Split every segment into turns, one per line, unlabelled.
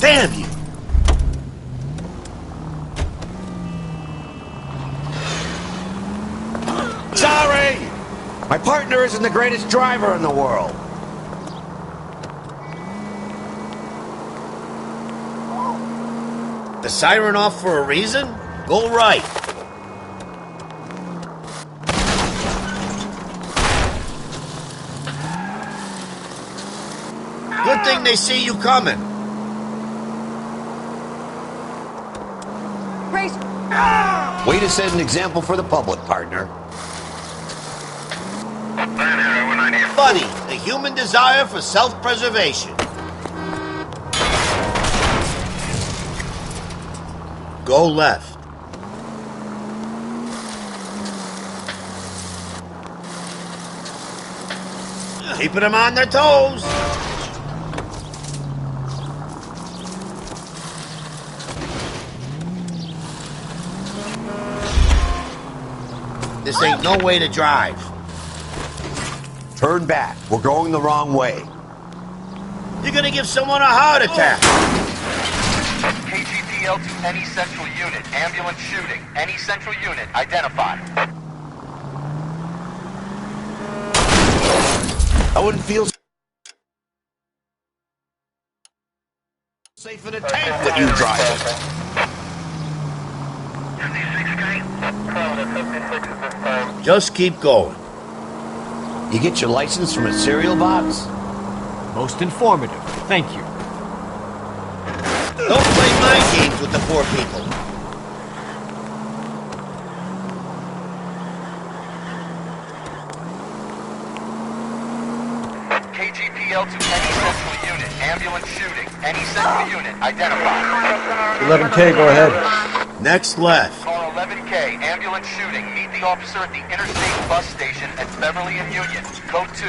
Damn you! Sorry! My partner isn't the greatest driver in the world. The siren off for a reason? Go right. Good thing they see you coming.
Race.
Way to set an example for the public, partner. Funny, the human desire for self-preservation. Go left. Keeping them on their toes. This ain't no way to drive. Turn back. We're going the wrong way. You're gonna give someone a heart attack.
KGPL to any central unit. Ambulance shooting. Any central unit. Identify.
I wouldn't feel safe in a tank with you driving. Just keep going. You get your license from a cereal box?
Most informative. Thank you.
Don't play mind games with the poor people.
KGPL to any central unit. Ambulance shooting. Any central unit. Identify.
11K, go ahead.
Next left.
Car 11K. Ambulance shooting. Meet the officer at the interstate bus station at Beverly and Union. Code 2.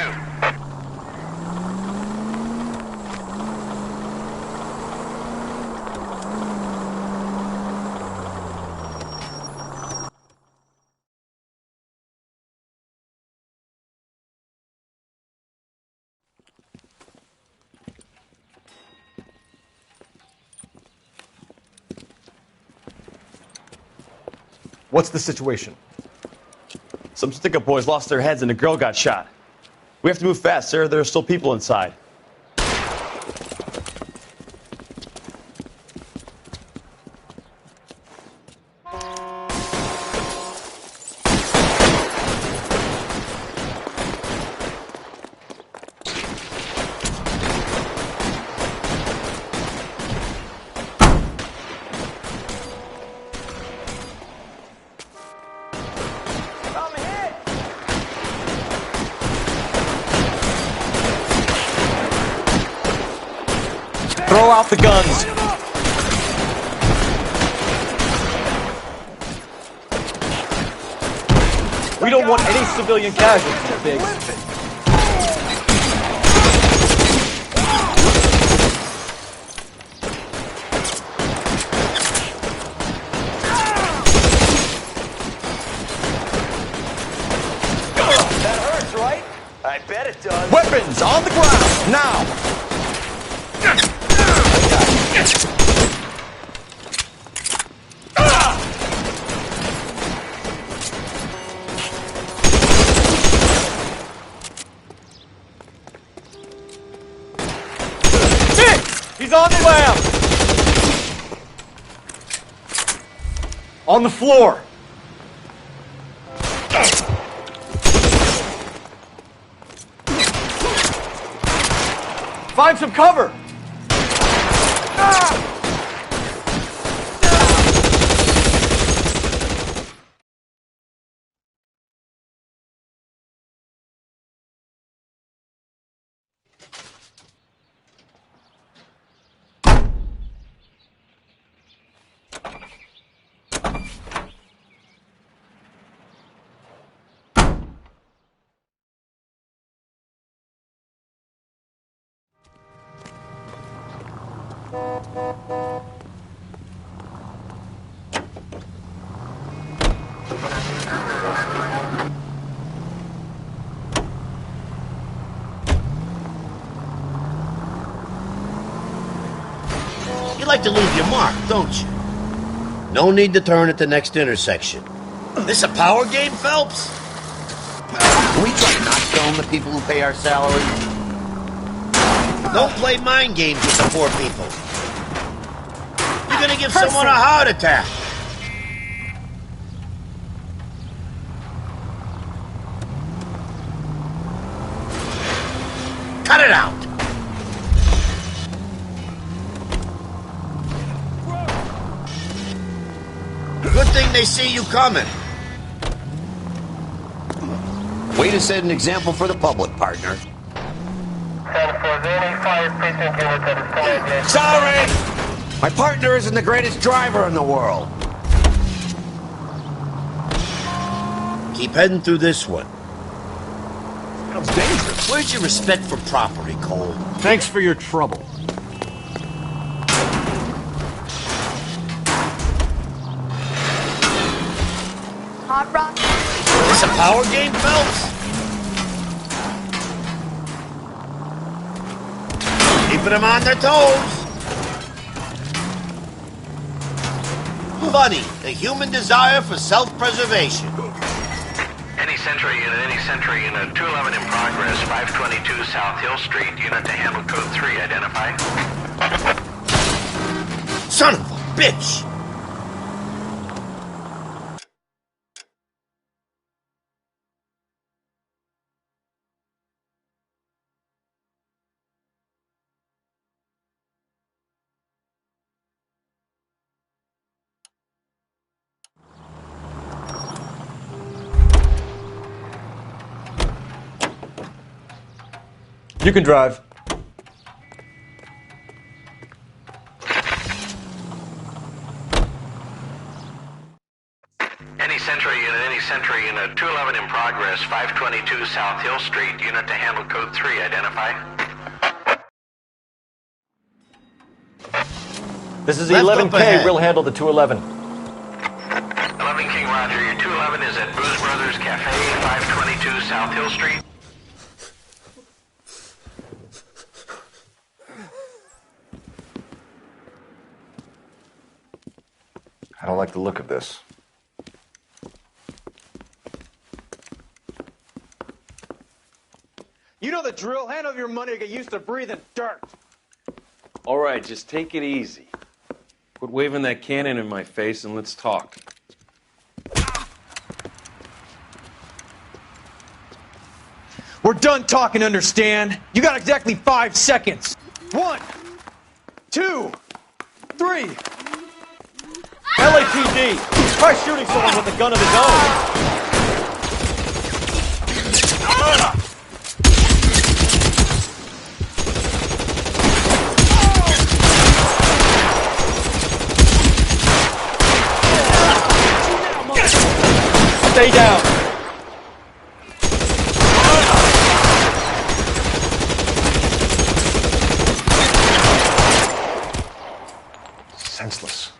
What's the situation?
Some stick-up boys lost their heads and a girl got shot. We have to move fast, sir. There are still people inside. Throw out the guns. We don't want any civilian casualties, Biggs.
That hurts, right? I bet it does.
Weapons on the ground, now!
He's on the lamp! On the floor! Find some cover!
You like to leave your mark, don't you? No need to turn at the next intersection. This a power game, Phelps?
Can we try not killing the people who pay our salaries?
Don't play mind games with the poor people. You're gonna give someone a heart attack. Cut it out. Good thing they see you coming.
Way to set an example for the public, partner. Sorry! My partner isn't the greatest driver in the world.
Keep heading through this one.
Sounds dangerous.
Where's your respect for property, Cole?
Thanks for your trouble.
Hot rock.
This a power game, Phelps? Keeping them on their toes. Funny, the human desire for self-preservation.
Any Sentry unit, 211 in progress, 522 South Hill Street, unit to handle code 3, identify.
Son of a bitch!
You can drive.
Any Sentry unit, 211 in progress, 522 South Hill Street, unit to handle code 3, identify.
This is
Left up
11K.
ahead.
We'll handle the 211.
11 King Roger, your 211 is at Booze Brothers Cafe, 522 South Hill Street.
I don't like the look of this.
You know the drill. Hand over your money or get used to breathing dirt.
All right, just take it easy. Quit waving that cannon in my face and let's talk.
We're done talking, understand? You got exactly 5 seconds. 1, 2, 3.
LAPD! Try shooting someone with a gun of his own! Stay down!
Senseless.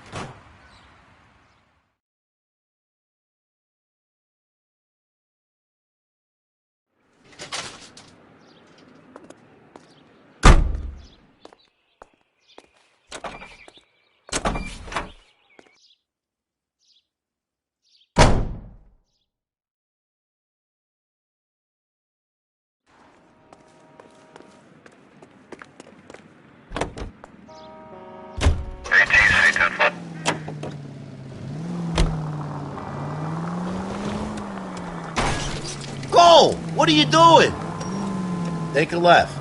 Cole, what are you doing? Take a left.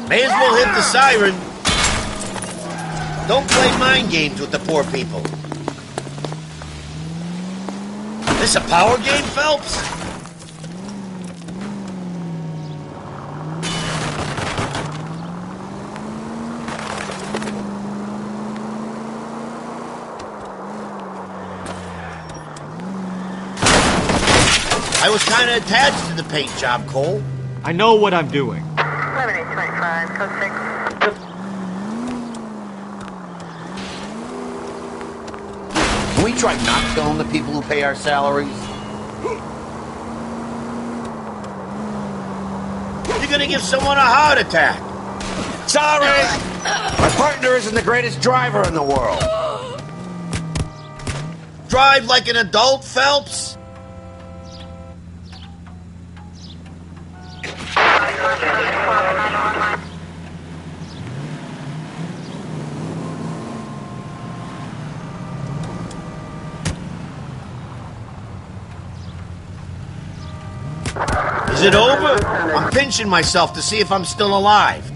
May as well hit the siren. Don't play mind games with the poor people. This a power game, Phelps? I was kind of attached to the paint job, Cole.
I know what I'm doing.
11825, code 6.
Can we try not killing the people who pay our salaries?
You're gonna give someone a heart attack.
Sorry! My partner isn't the greatest driver in the world.
Drive like an adult, Phelps? Is it over? I'm pinching myself to see if I'm still alive.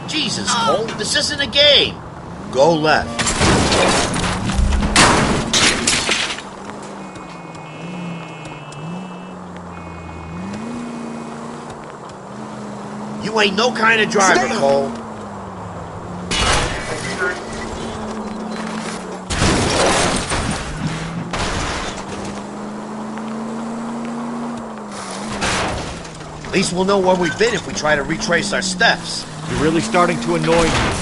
Jesus, Cole, this isn't a game. Go left. You ain't no kind of driver, Cole. At least we'll know where we've been if we try to retrace our steps.
You're really starting to annoy me.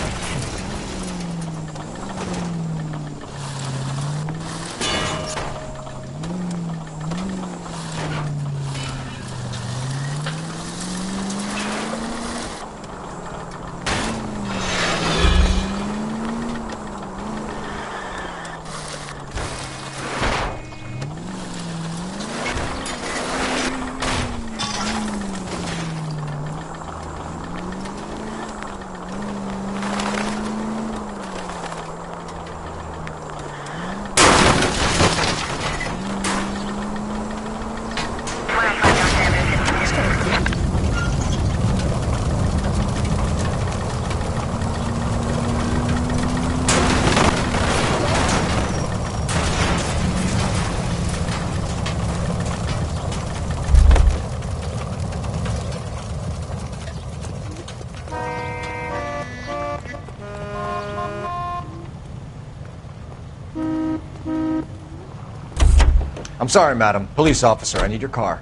I'm sorry, madam. Police officer, I need your car.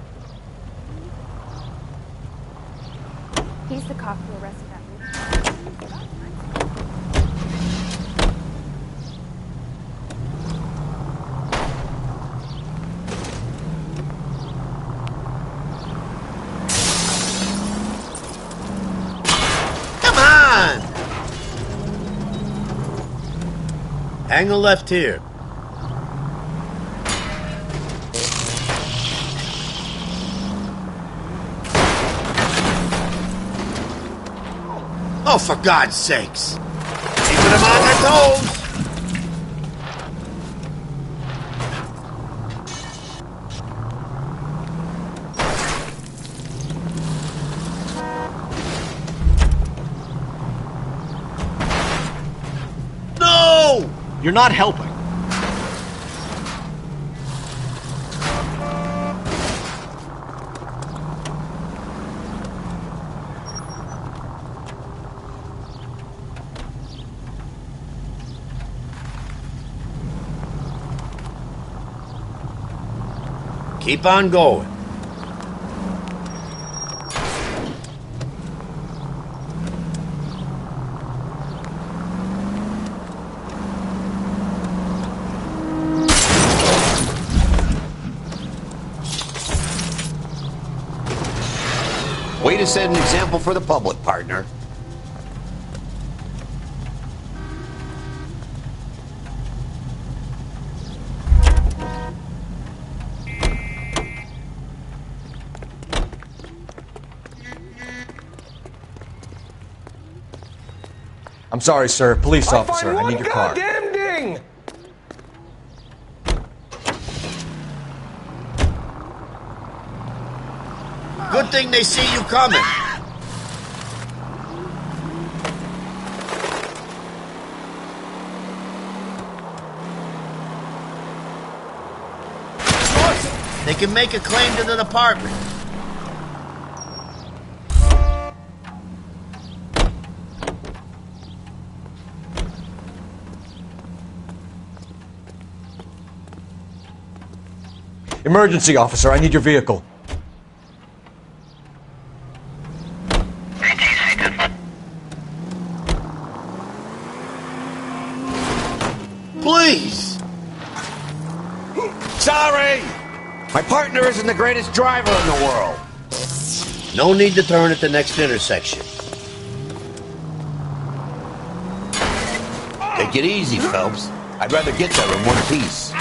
He's the cop who arrested that
Come on! Hang a left here. Oh, for God's sakes! Keeping them on their toes! No!
You're not helping.
Keep on going.
Way to set an example for the public, partner.
I'm sorry, sir. Police officer, I need your car.
Goddamn ding!
Good thing they see you coming. They can make a claim to the department.
Emergency, officer. I need your vehicle.
Please!
Sorry! My partner isn't the greatest driver in the world.
No need to turn at the next intersection.
Take it easy, Phelps. I'd rather get there in one piece.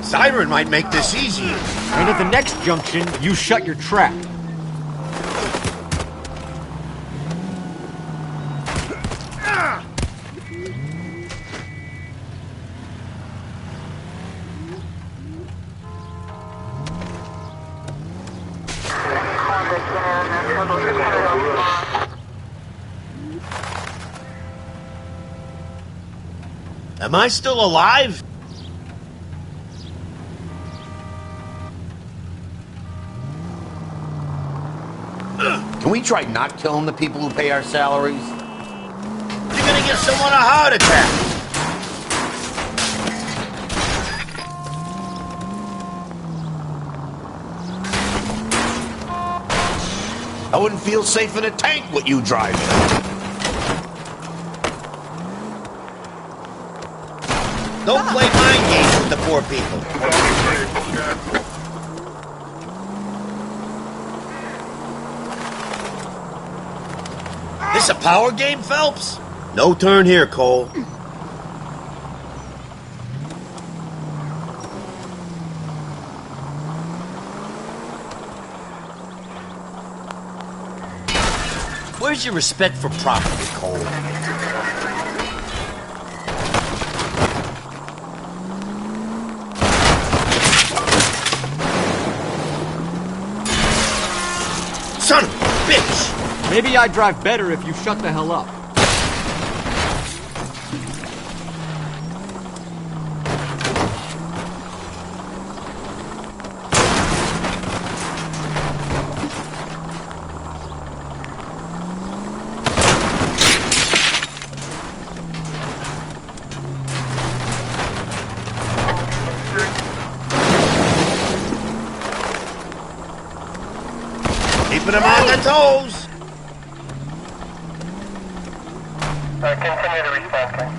Siren might make this easier.
And at the next junction, you shut your trap.
Am I still alive?
Can we try not killing the people who pay our salaries?
You're gonna give someone a heart attack.
I wouldn't feel safe in a tank with you driving.
Don't play mind games with the poor people. This a power game, Phelps? No turn here, Cole. Where's your respect for property, Cole? Son of a bitch!
Maybe I'd drive better if you shut the hell up.
Keeping them on their toes.
Continue to respond.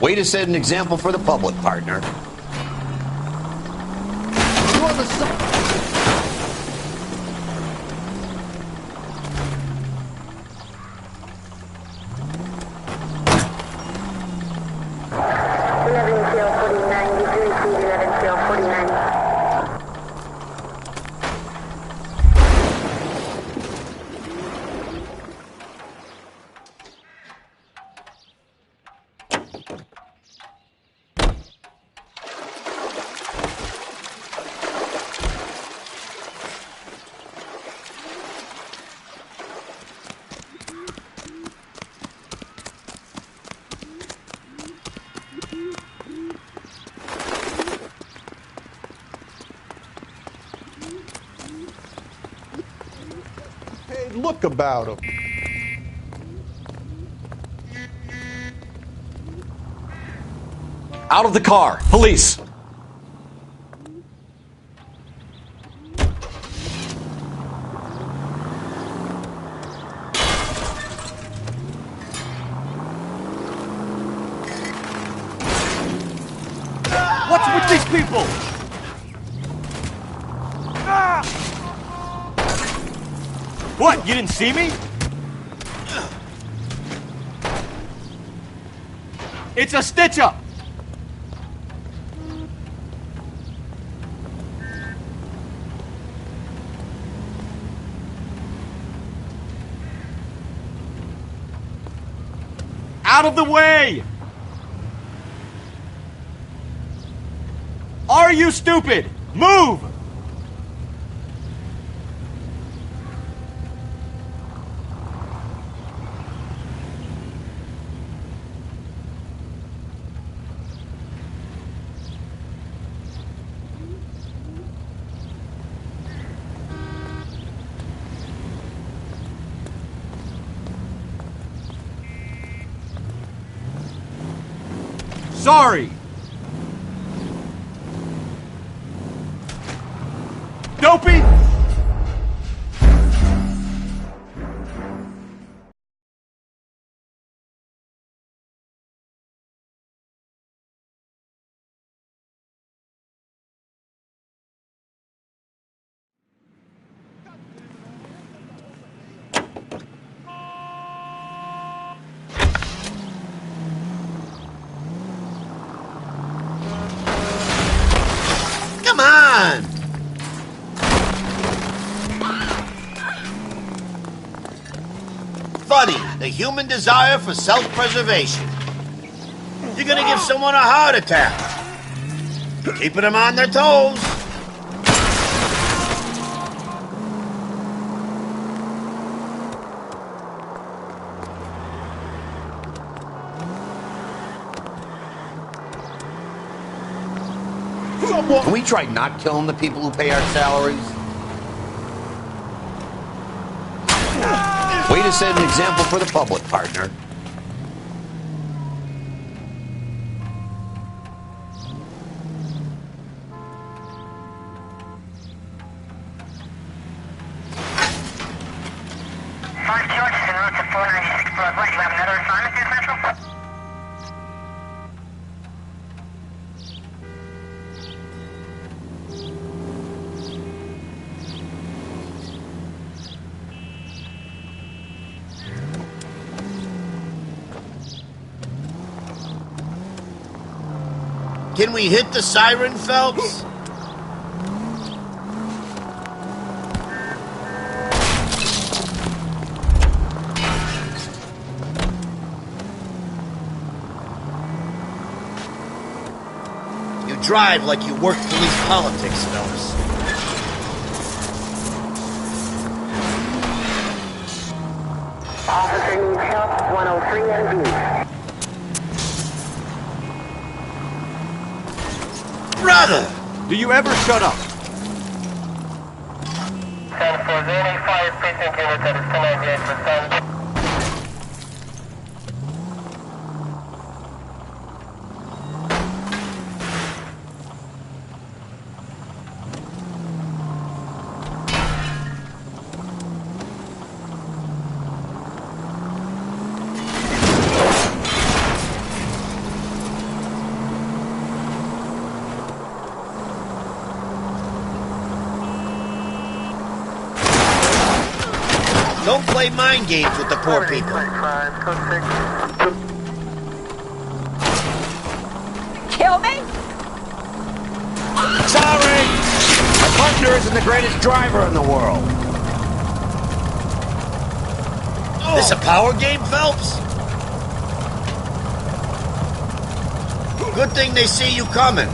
Way to set an example for the public, partner. You on the side.
Look about him.
Out of the car! Police!
What's with these people? What, you didn't see me? It's a stitch-up! Out of the way! Are you stupid? Move! Sorry. Dopey!
Come on! Funny, the human desire for self-preservation. You're gonna give someone a heart attack. Keeping them on their toes.
Can we try not killing the people who pay our salaries? Way to set an example for the public, partner.
First George is en route to 496 Broadway. You have another assignment here, Central?
Can we hit the siren, Phelps? You drive like you work police politics, Phelps.
Officer needs help, 103 and B.
Brother!
Do you ever shut up?
10 for any fire precinct unit that is 1098 for San.
Don't play mind games with the poor people.
Kill me?
Sorry! My partner isn't the greatest driver in the world.
This a power game, Phelps? Good thing they see you coming.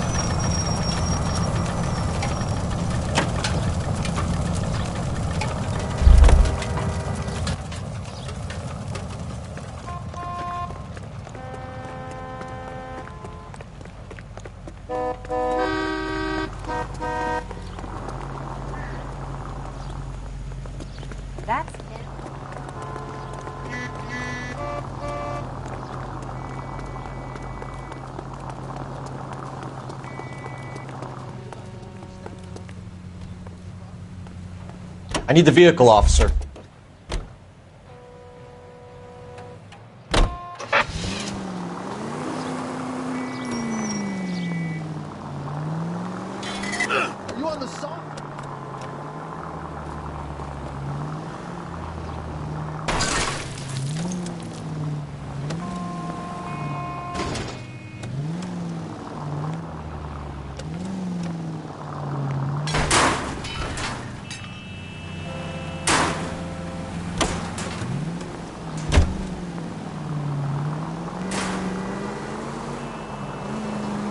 That's it.
I need the vehicle, officer.
You on the side?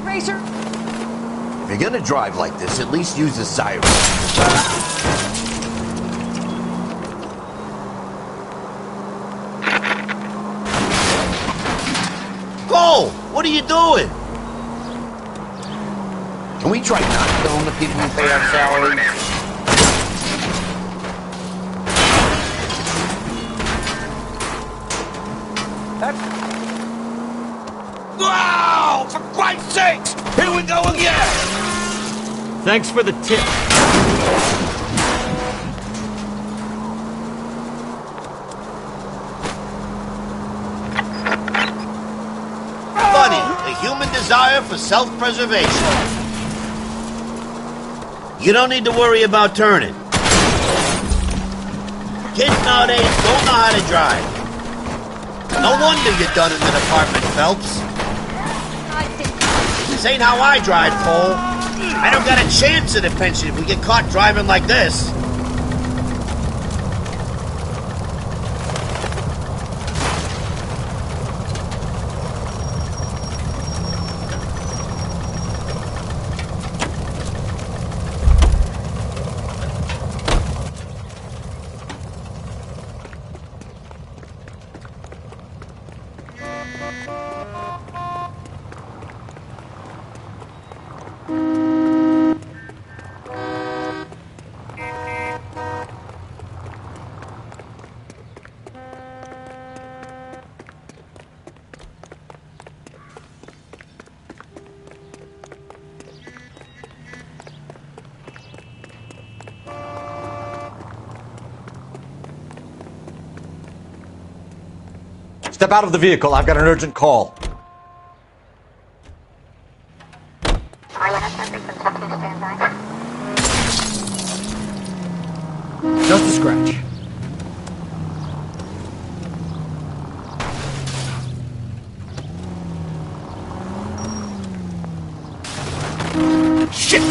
Racer!
If you're gonna drive like this, at least use the siren.
Cole, what are you doing?
Can we try not killing the people who pay our salaries?
Wow!
for Christ's sakes! Here we go again!
Thanks for the tip.
Funny, the human desire for self-preservation. You don't need to worry about turning. Kids nowadays don't know how to drive. No wonder you're done in the department, Phelps. This ain't how I drive, Cole. I don't got a chance at a pension if we get caught driving like this.
Step out of the vehicle. I've got an urgent call.
Just a scratch. Shit!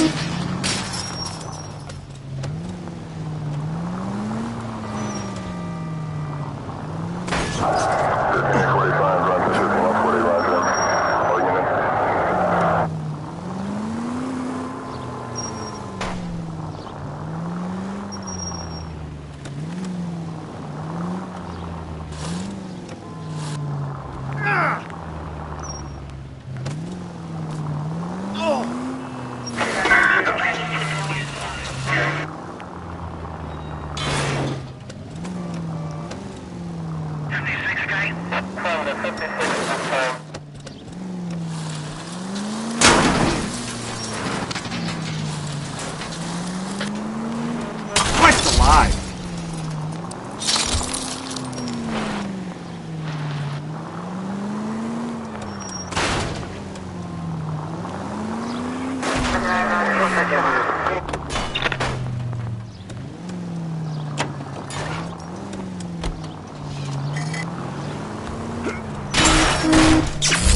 Christ alive.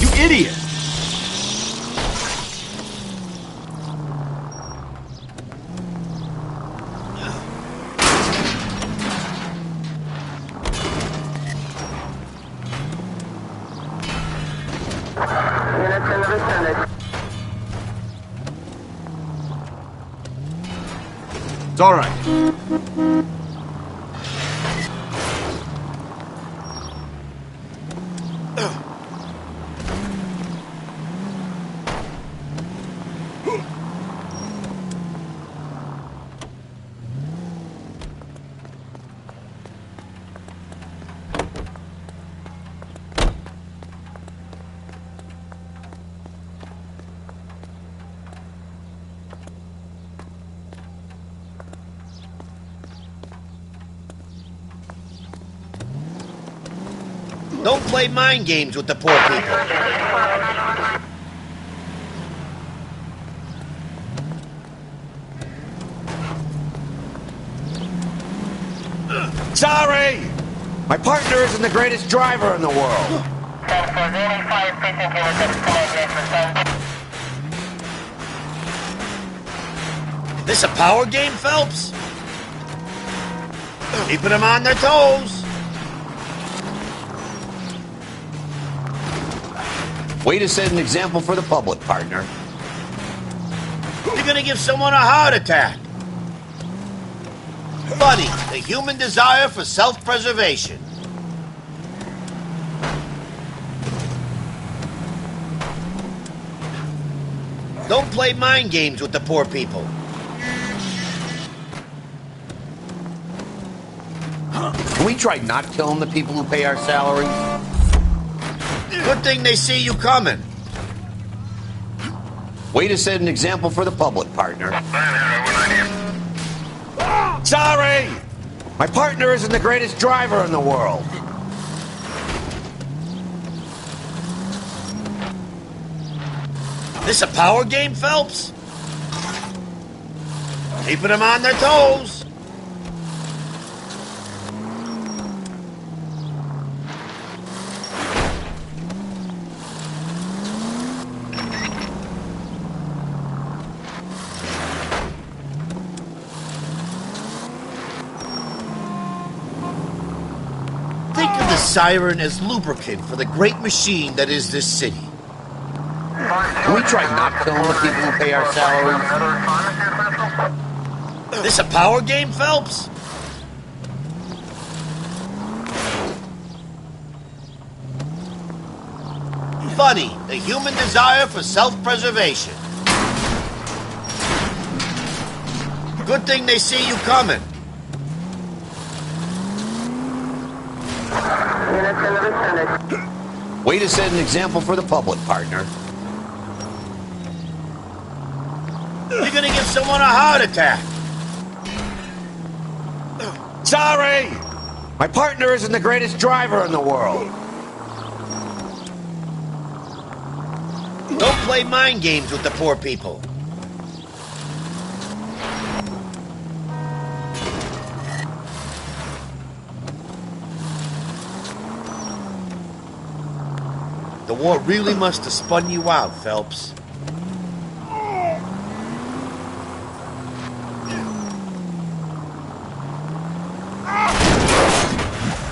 You idiot! It's all right.
Don't play mind games with the poor people.
Sorry! My partner isn't the greatest driver in the world.
This a power game, Phelps? Keeping them on their toes.
Way to set an example for the public, partner.
You're gonna give someone a heart attack. Funny, the human desire for self-preservation. Don't play mind games with the poor people.
Can we try not killing the people who pay our salaries?
Good thing they see you coming. Way to set an example for the public, partner.
Sorry! My partner isn't the greatest driver in the world.
This a power game, Phelps? Keeping them on their toes. Think of the siren as lubricant for the great machine that is this city.
Can we try not killing the people who pay our salaries?
This a power game, Phelps? Funny, the human desire for self-preservation. Good thing they see you coming.
Way to set an example for the public, partner.
You're gonna give someone a heart attack.
Sorry! My partner isn't the greatest driver in the world.
Don't play mind games with the poor people. The war really must have spun you out, Phelps.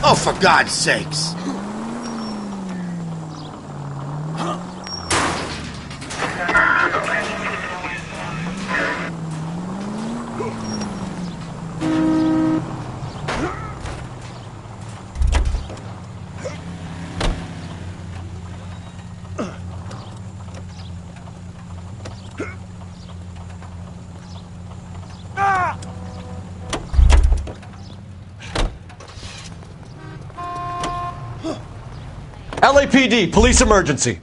Oh, for God's sakes!
LAPD, police emergency.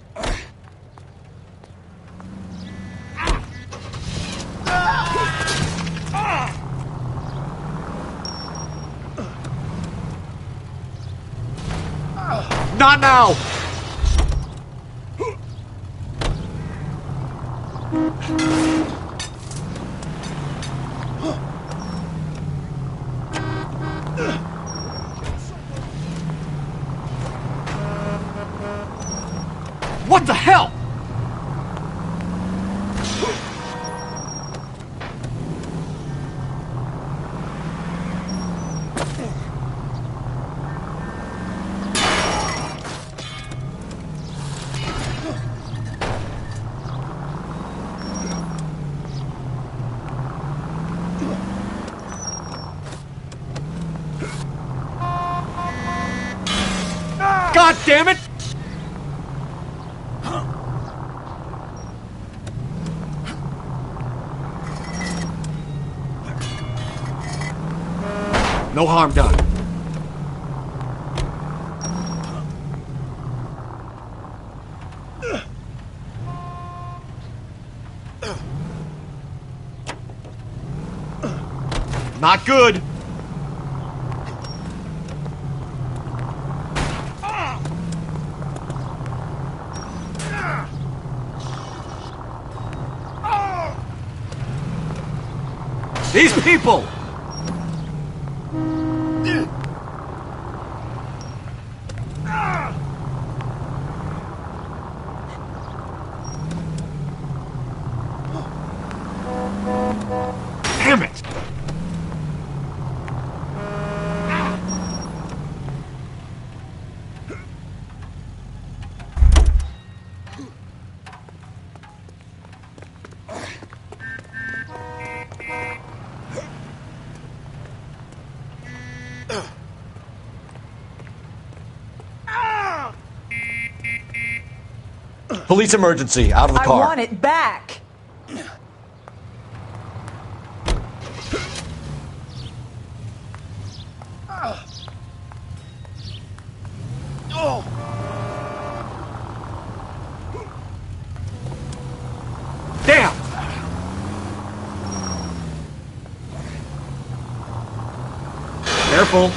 Not now! What the hell? God damn it! No harm done. Not good. These people! Damn it! Police emergency, out of the car.
I want it back.
Careful.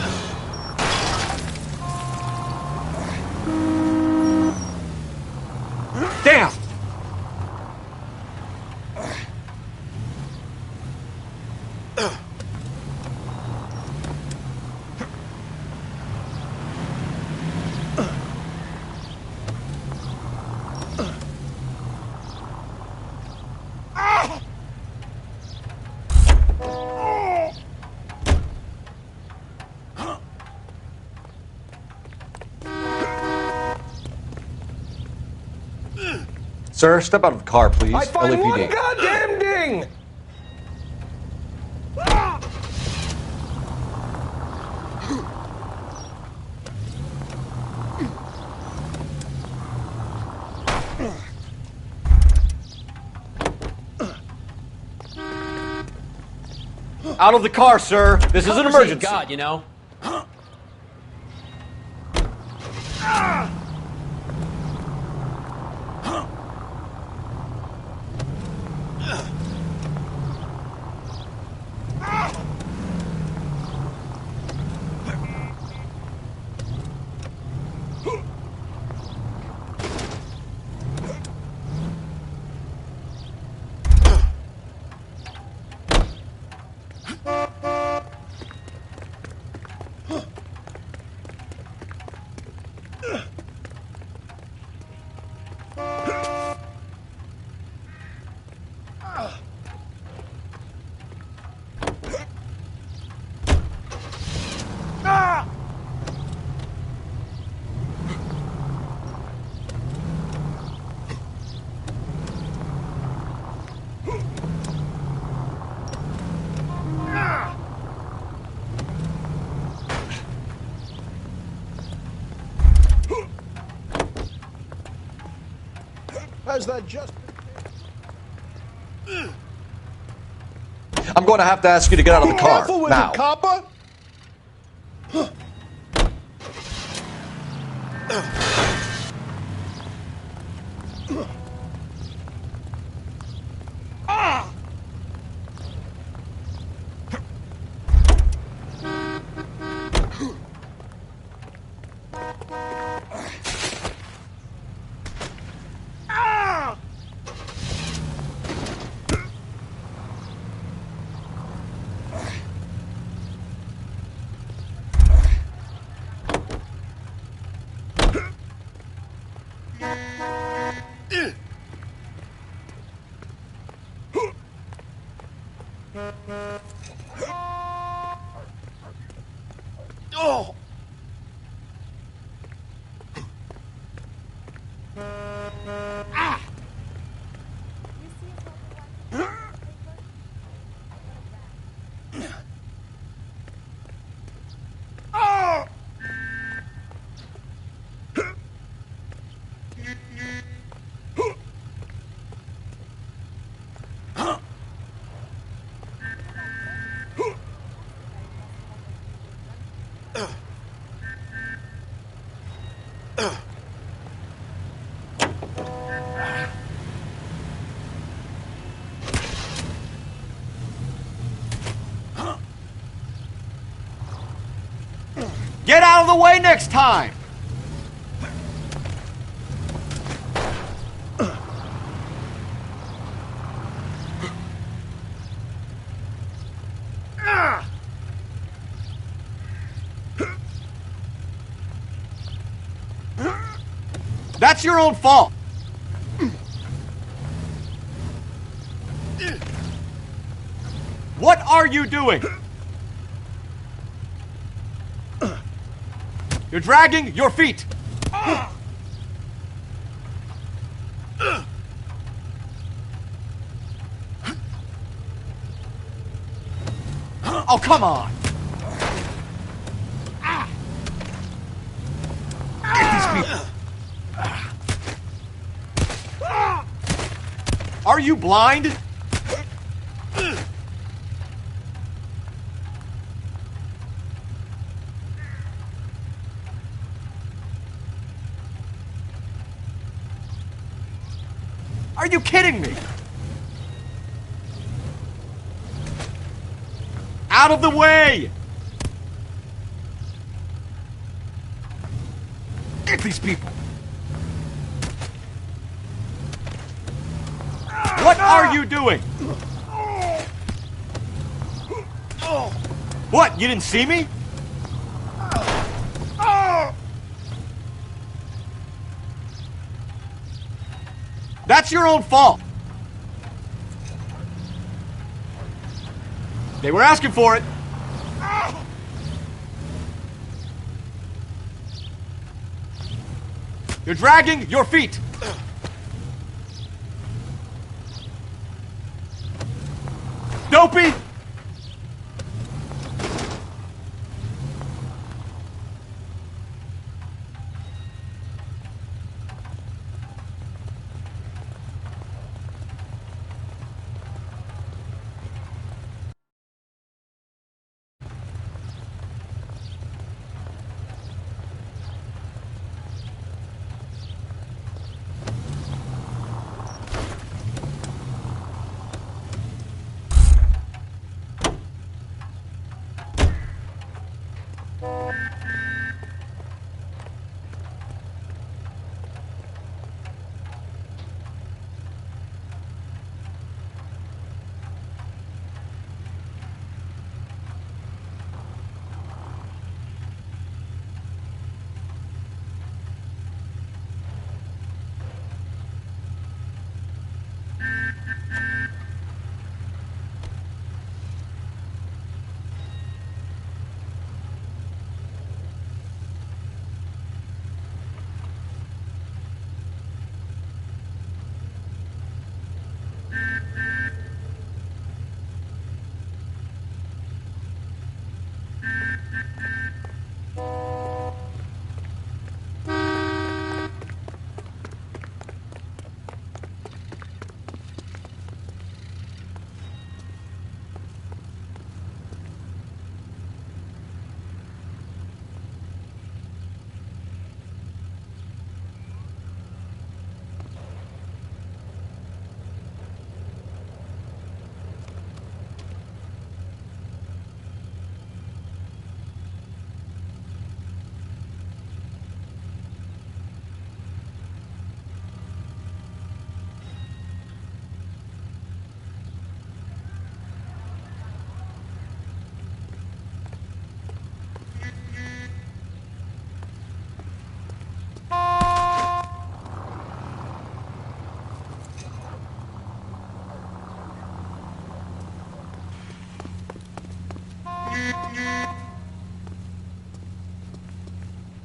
Damn! Sir, step out of the car, please.
I find one
LAPD.
goddamn ding!
Out of the car, sir. This is an emergency.
God, you know.
How's that just?
I'm going to have to ask you to get out of the car.
Careful with
Now.
it, copper! Oh!
Get out of the way next time! That's your own fault. What are you doing? You're dragging your feet. Oh, come on. Get these people. Are you blind? Are you kidding me? Out of the way!
get these people. What are you doing? What, you didn't see me? That's your own fault. They were asking for it. You're dragging your feet. Dopey!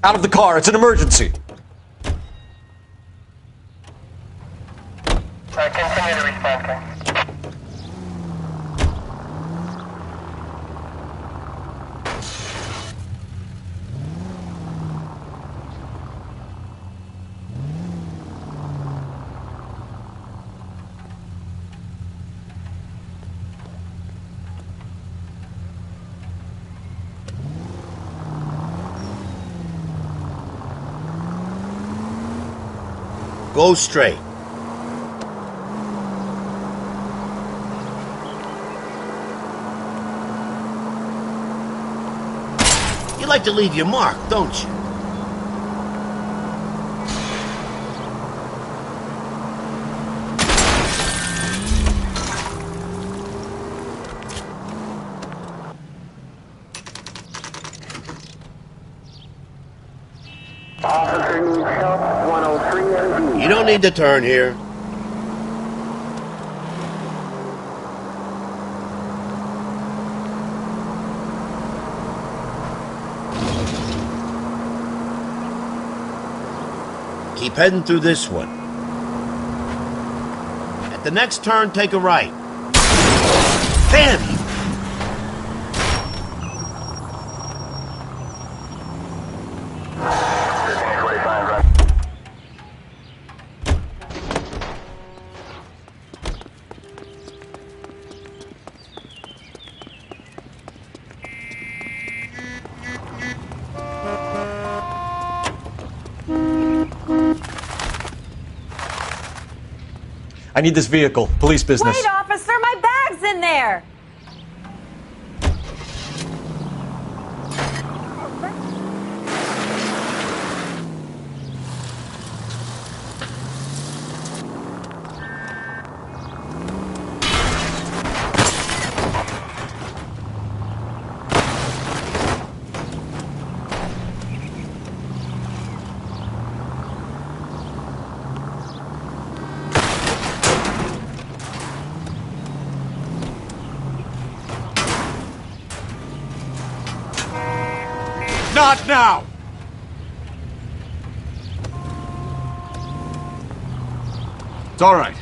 Out of the car, it's an emergency.
Continue to respond, sir.
Go straight. You like to leave your mark, don't you?
Officer needs help, 103 MD.
You don't need to turn here. Keep heading through this one. At the next turn, take a right. Damn you!
I need this vehicle. Police business.
Wait, officer, my bag's in there.
Not now! It's all right.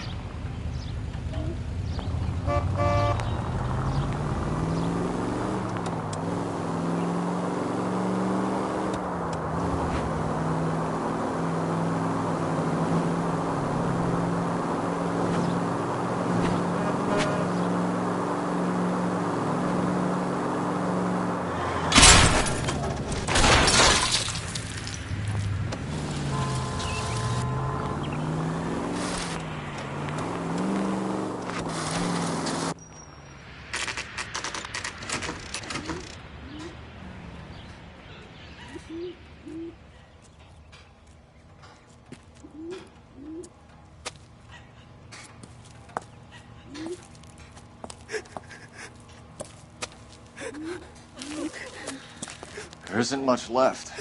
There isn't much left.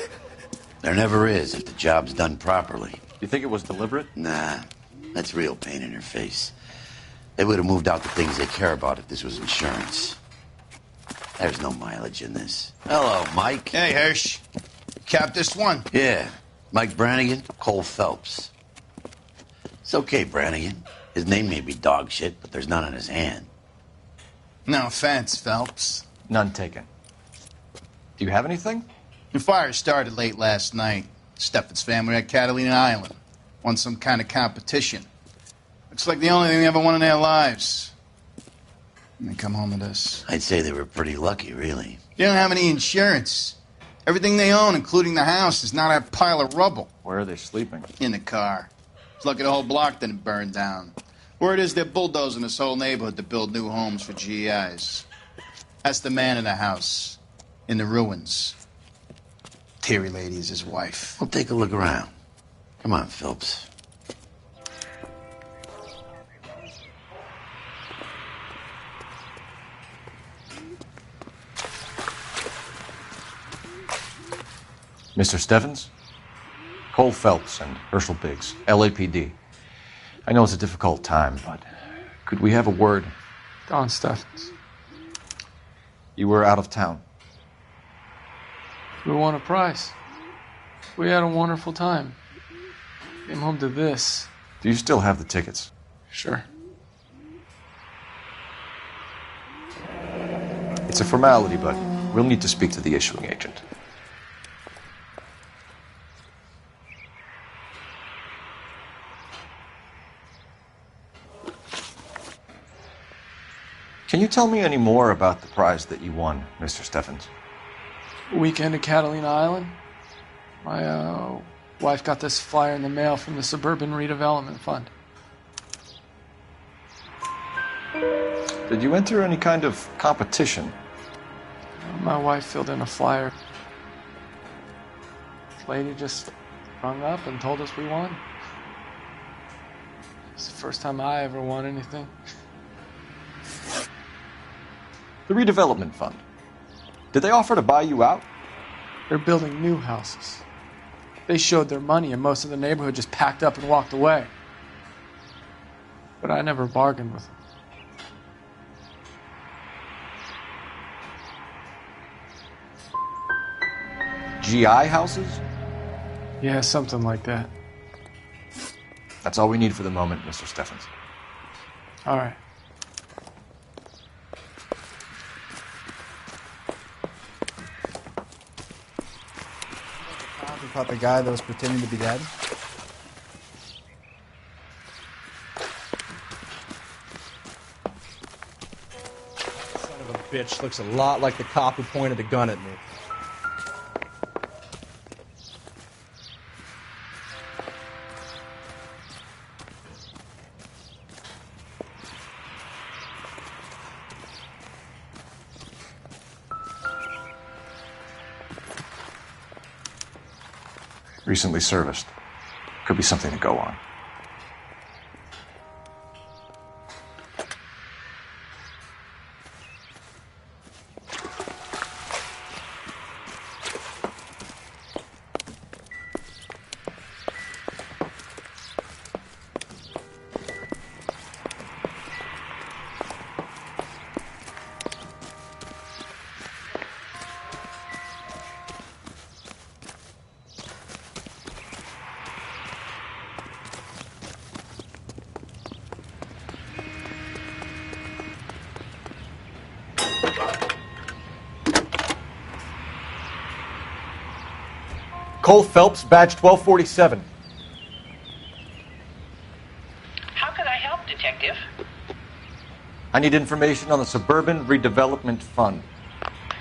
There never is if the job's done properly.
You think it was deliberate?
Nah, that's real pain in her face. They would have moved out the things they care about if this was insurance. There's no mileage in this. Hello, Mike.
Hey, Hirsch. Cap this one.
Yeah, Mike Brannigan, Cole Phelps. It's okay, Brannigan. His name may be dog shit, but there's none on his hand.
No offense, Phelps.
None taken. Do you have anything?
The fire started late last night. Steffen's family at Catalina Island. Won some kind of competition. Looks like the only thing they ever won in their lives. And they come home to this.
I'd say they were pretty lucky, really.
They don't have any insurance. Everything they own, including the house, is now that pile of rubble.
Where are they sleeping?
In the car. It's lucky the whole block didn't burn down. Word is they're bulldozing this whole neighborhood to build new homes for GIs. That's the man in the house. In the ruins. Terry lady is his wife.
We'll take a look around. Come on, Phelps.
Mr. Stevens? Cole Phelps and Herschel Biggs, LAPD. I know it's a difficult time, but could we have a word?
Don Steffens.
You were out of town.
We won a prize. We had a wonderful time. Came home to this.
Do you still have the tickets?
Sure.
It's a formality, but we'll need to speak to the issuing agent. Can you tell me any more about the prize that you won, Mr. Steffens?
Weekend at Catalina Island. My wife got this flyer in the mail from the Suburban Redevelopment Fund.
Did you enter any kind of competition?
My wife filled in a flyer. This lady just rung up and told us we won. It's the first time I ever won anything.
The Redevelopment Fund. Did they offer to buy you out?
They're building new houses. They showed their money and most of the neighborhood just packed up and walked away. But I never bargained with them.
GI houses?
Yeah, something like that.
That's all we need for the moment, Mr. Steffens.
All right.
You caught the guy that was pretending to be dead?
Son of a bitch looks a lot like the cop who pointed the gun at me.
Recently serviced. Could be something to go on. Cole Phelps, badge 1247.
How could I help, Detective?
I need information on the Suburban Redevelopment Fund.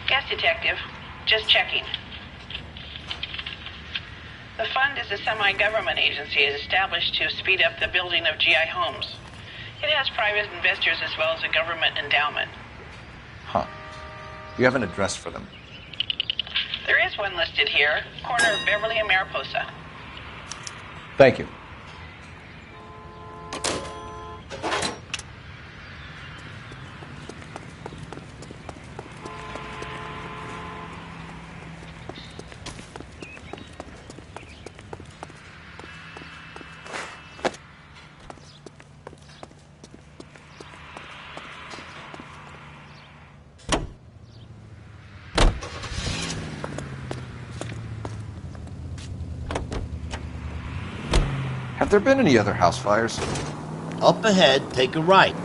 Yes, Detective. Just checking. The fund is a semi-government agency established to speed up the building of GI homes. It has private investors as well as a government endowment.
Huh. You have an address for them?
There is one listed here, corner of Beverly and Mariposa.
Thank you. Have there been any other house fires?
Up ahead, take a right.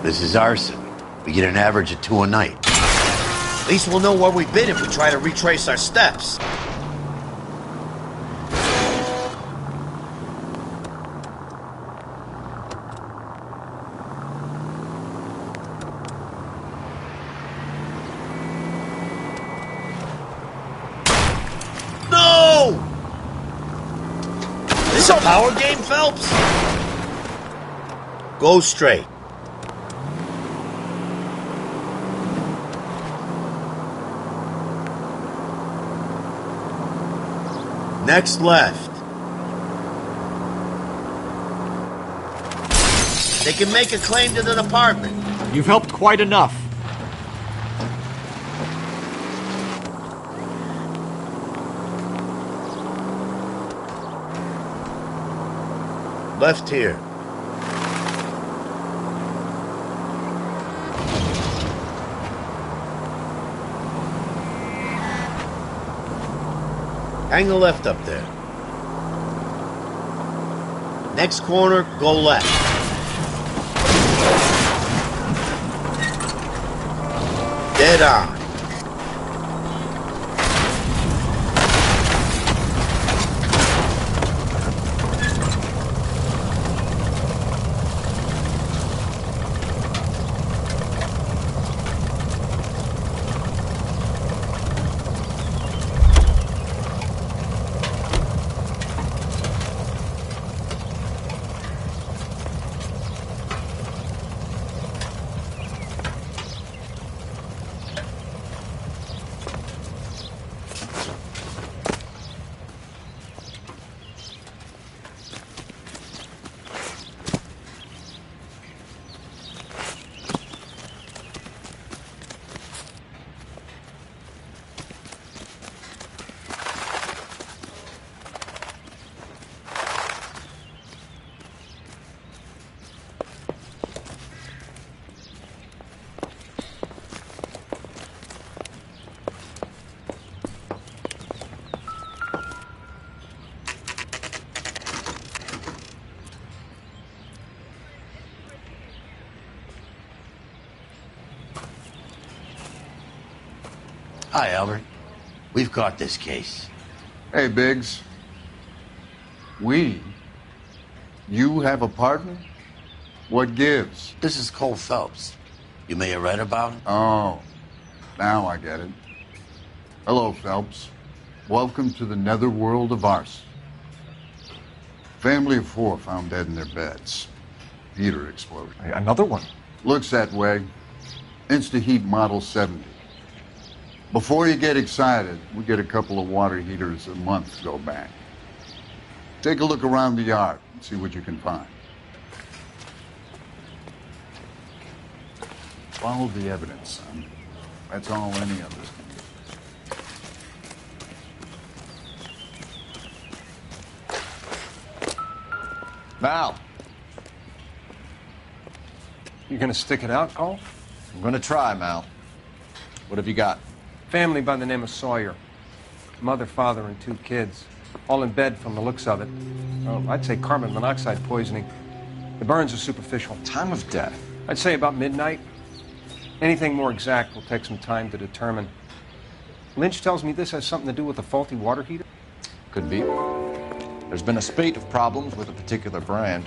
This is arson. We get an average of 2 a night.
At least we'll know where we've been if we try to retrace our steps. No! This a power game, Phelps? Go straight. Next left. They can make a claim to the department.
You've helped quite enough.
Left here. Hang the left up there. Next corner, go left. Dead on. Hi, Albert. We've caught this case.
Hey, Biggs. We? You have a partner? What gives?
This is Cole Phelps. You may have read about him?
Oh, now I get it. Hello, Phelps. Welcome to the netherworld of arson. Family of 4 found dead in their beds. Heater explosion.
Another one?
Looks that way. Insta-Heat Model 70. Before you get excited, we get a couple of water heaters a month to go back. Take a look around the yard and see what you can find. Follow the evidence, son. That's all any of us can do.
Mal. You gonna stick it out, Cole? I'm gonna try, Mal. What have you got?
Family by the name of Sawyer. Mother, father, and 2 kids. All in bed from the looks of it. Well, I'd say carbon monoxide poisoning. The burns are superficial.
Time of death?
I'd say about midnight. Anything more exact will take some time to determine. Lynch tells me this has something to do with a faulty water heater.
Could be. There's been a spate of problems with a particular brand.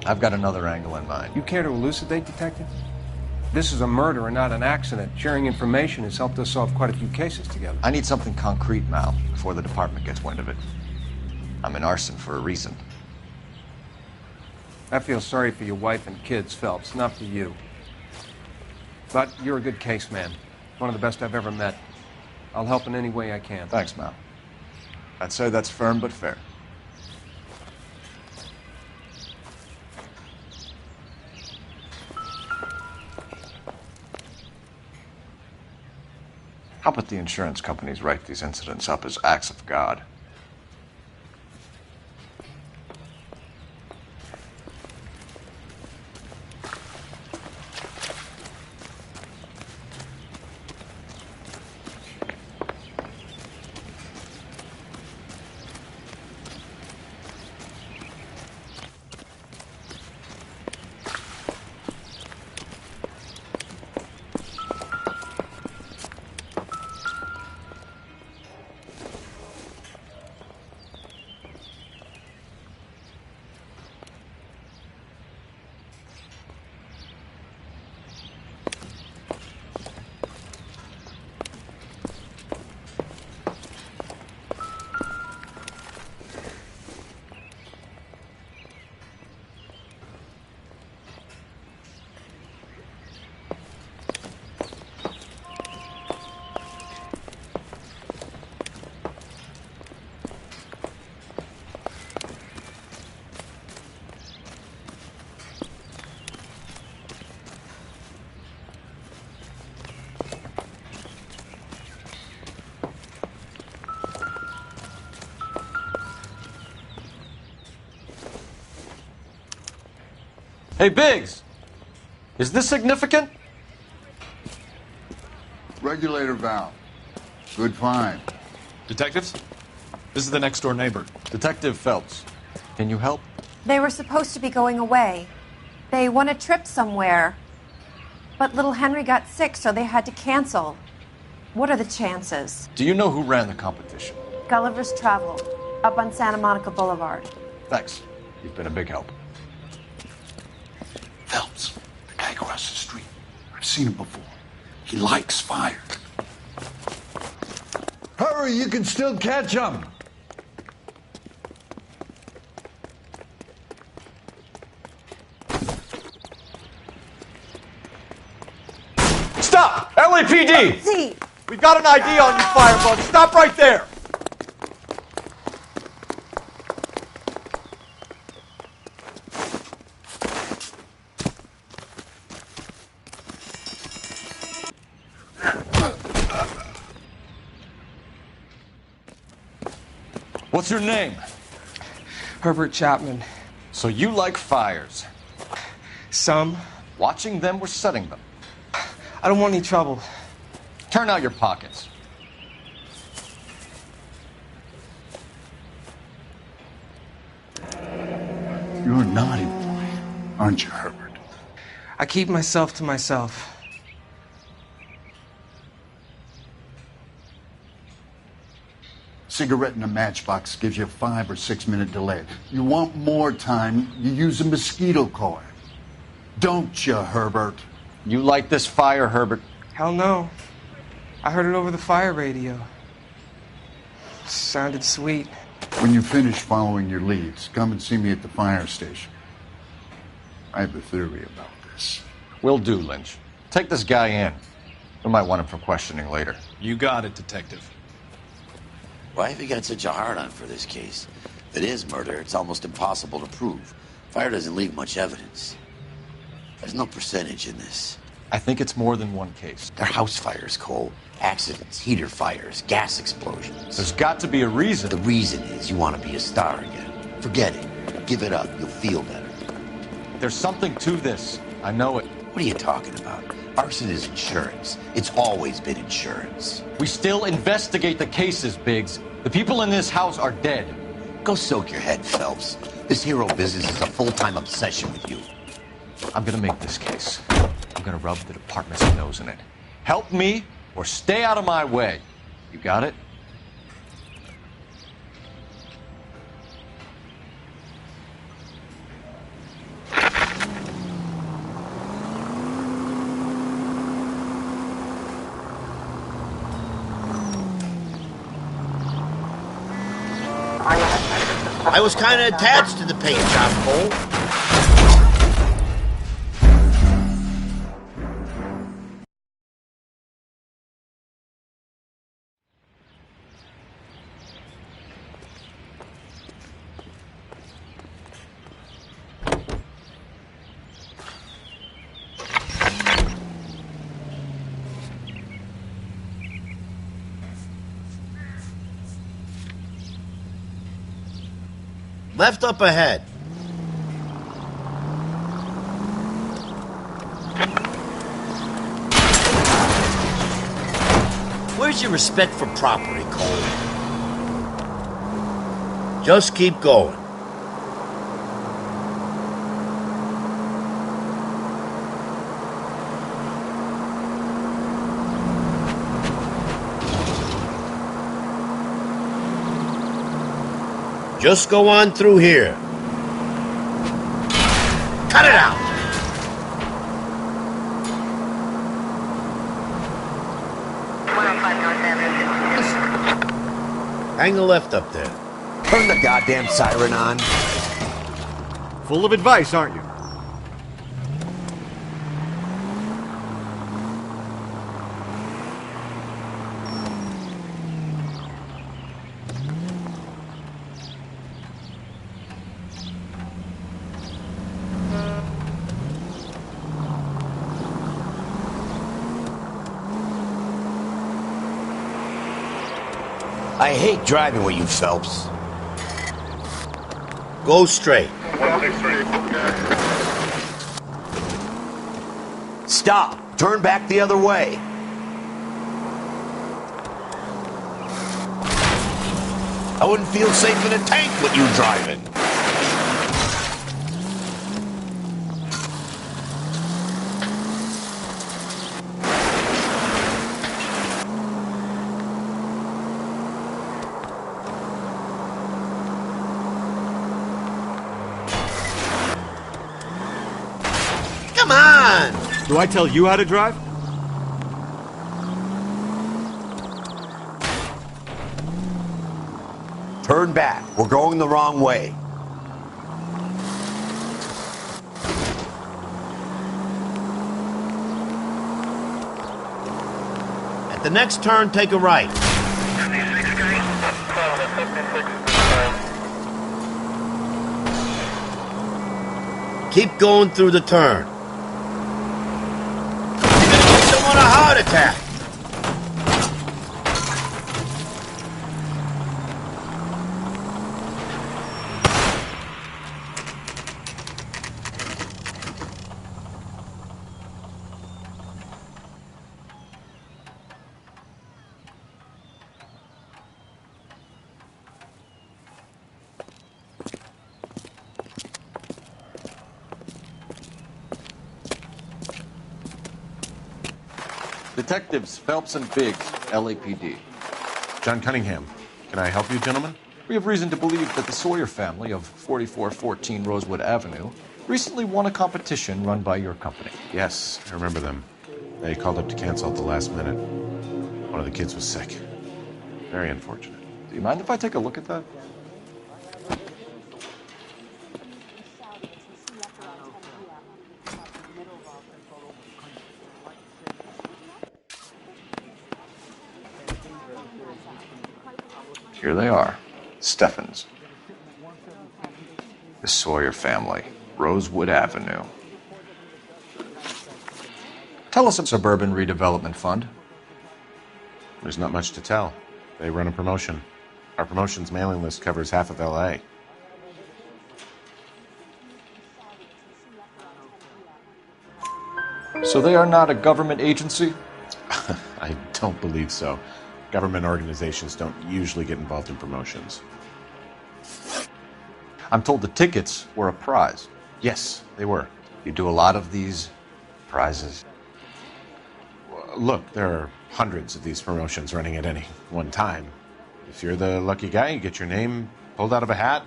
I've got another angle in mind.
You care to elucidate, Detective? This is a murder and not an accident. Sharing information has helped us solve quite a few cases together.
I need something concrete, Mal, before the department gets wind of it. I'm in arson for a reason.
I feel sorry for your wife and kids, Phelps, not for you. But you're a good case man. One of the best I've ever met. I'll help in any way I can.
Thanks, Mal. I'd say that's firm but fair. How about the insurance companies write these incidents up as acts of God? Hey, Biggs! Is this significant?
Regulator valve. Good find.
Detectives? This is the next door neighbor.
Detective Phelps. Can you help?
They were supposed to be going away. They won a trip somewhere. But little Henry got sick, so they had to cancel. What are the chances?
Do you know who ran the competition?
Gulliver's Travel, up on Santa Monica Boulevard.
Thanks. You've been a big help.
Phelps, the guy across the street. I've seen him before. He likes fire.
Hurry, you can still catch him.
Stop! LAPD!
See.
We've got an ID on you, Firebug. Stop right there! What's your name?
Herbert Chapman.
So you like fires?
Some.
Watching them or setting them?
I don't want any trouble.
Turn out your pockets.
You're a naughty boy, aren't you, Herbert?
I keep myself to myself.
Cigarette in a matchbox gives you a 5 or 6 minute delay. You want more time, you use a mosquito coil. Don't you, Herbert?
You like this fire, Herbert?
Hell no. I heard it over the fire radio. Sounded sweet.
When you finish following your leads, come and see me at the fire station. I have a theory about this.
Will do, Lynch. Take this guy in. We might want him for questioning later.
You got it, Detective.
Why have you got such a hard-on for this case? If it is murder, it's almost impossible to prove. Fire doesn't leave much evidence. There's no percentage in this.
I think it's more than one case.
They're house fires, Cole. Accidents, heater fires, gas explosions.
There's got to be a reason.
The reason is you want to be a star again. Forget it. Give it up. You'll feel better.
There's something to this. I know it.
What are you talking about? Arson is insurance. It's always been insurance.
We still investigate the cases, Biggs. The people in this house are dead.
Go soak your head, Phelps. This hero business is a full-time obsession with you.
I'm gonna make this case. I'm gonna rub the department's nose in it. Help me or stay out of my way. You got it?
I was kind of attached to the paint job, Cole. Left up ahead. Where's your respect for property, Cole? Just keep going. Just go on through here. Cut it out! Hang the left up there. Turn the goddamn siren on.
Full of advice, aren't you?
I hate driving with you, Phelps. Go straight. Stop. Turn back the other way. I wouldn't feel safe in a tank with you driving. Come on!
Do I tell you how to drive?
Turn back. We're going the wrong way. At the next turn, take a right. Keep going through the turn. You're gonna give someone a heart attack.
Detectives Phelps and Biggs, LAPD.
John Cunningham. Can I help you, gentlemen?
We have reason to believe that the Sawyer family of 4414 Rosewood Avenue recently won a competition run by your company.
Yes, I remember them. They called up to cancel at the last minute. One of the kids was sick. Very unfortunate.
Do you mind if I take a look at that? Here they are. Steffens. The Sawyer family. Rosewood Avenue. Tell us a suburban redevelopment fund.
There's not much to tell. They run a promotion. Our promotion's mailing list covers half of L.A.
So they are not a government agency?
I don't believe so. Government organizations don't usually get involved in promotions.
I'm told the tickets were a prize.
Yes, they were.
You do a lot of these prizes.
Look, there are hundreds of these promotions running at any one time. If you're the lucky guy, you get your name pulled out of a hat.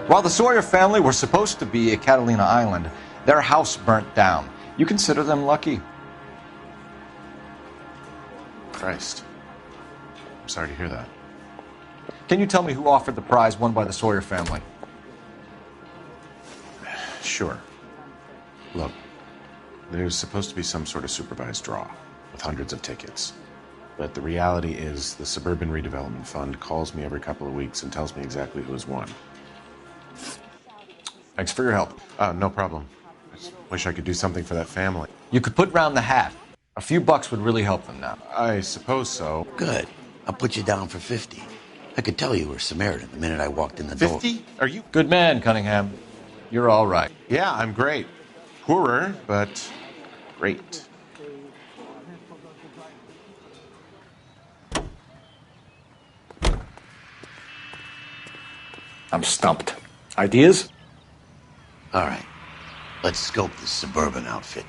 While the Sawyer family were supposed to be at Catalina Island, their house burnt down. You consider them lucky?
Christ. I'm sorry to hear that.
Can you tell me who offered the prize won by the Sawyer family?
Sure. Look, there's supposed to be some sort of supervised draw with hundreds of tickets. But the reality is the Suburban Redevelopment Fund calls me every couple of weeks and tells me exactly who has won.
Thanks for your help.
No problem. I just wish I could do something for that family.
You could put round the hat. A few bucks would really help them now.
I suppose so.
Good. I'll put you down for 50. I could tell you were Samaritan the minute I walked in the door.
50? Are you?
Good man, Cunningham. You're all right.
Yeah, I'm great. Poorer, but great.
I'm stumped. Ideas?
All right. Let's scope this suburban outfit.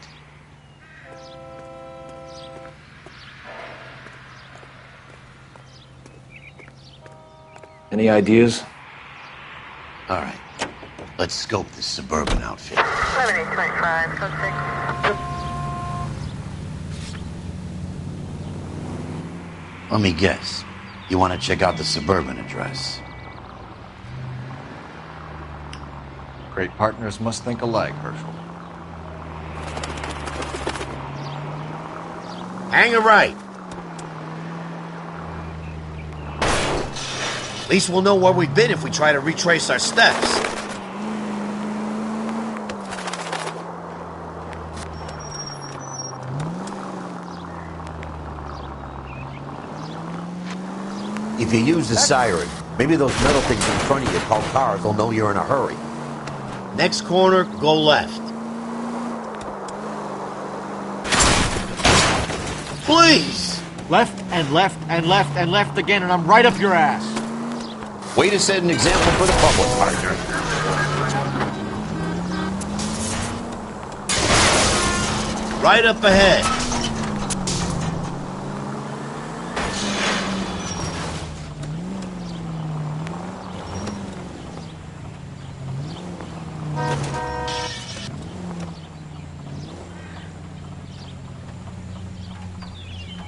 Any ideas?
All right. Let's scope this suburban outfit.
7825, code 6.
Let me guess. You want to check out the suburban address?
Great partners must think alike, Herschel.
Hang a right. At least we'll know where we've been if we try to retrace our steps.
If you use the siren, maybe those metal things in front of you called cars will know you're in a hurry.
Next corner, go left. Please!
Left and left and left and left again, and I'm right up your ass.
Way to set an example for the public, partner.
Right up ahead.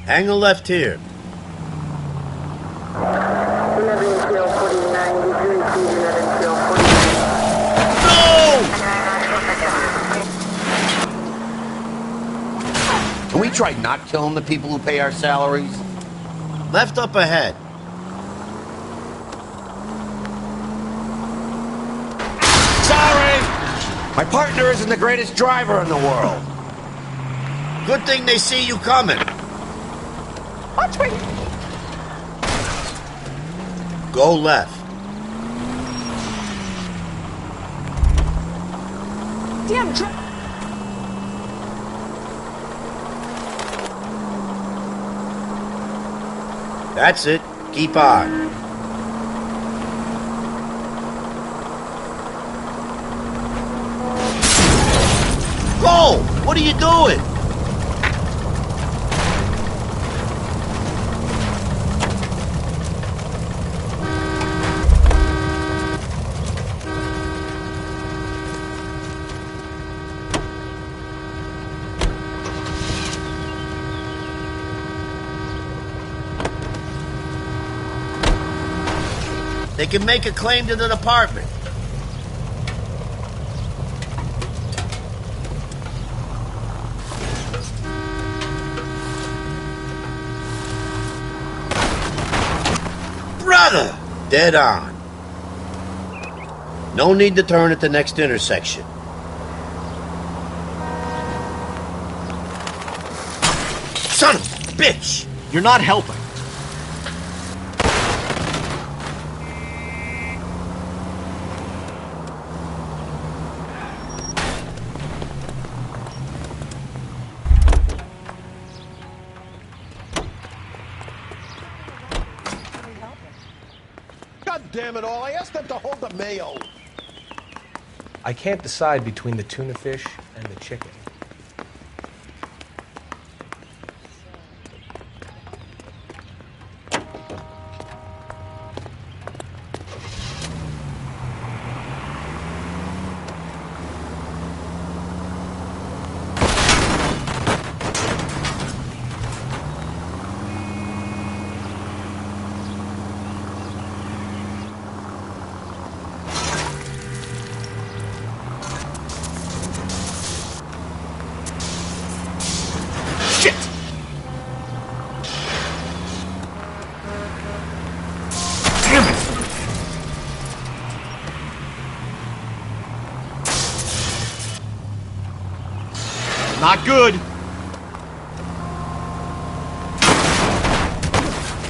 Hang a left here.
Can we try not killing the people who pay our salaries?
Left up ahead.
Sorry! My partner isn't the greatest driver in the world.
Good thing they see you coming.
Watch me!
Go left.
Damn
That's it. Keep on. Cole! What are you doing? They can make a claim to the department. Brother! Dead on. No need to turn at the next intersection. Son of a bitch!
You're not helping.
God damn it all, I asked them to hold the mayo.
I can't decide between the tuna fish and the chicken.
Not good.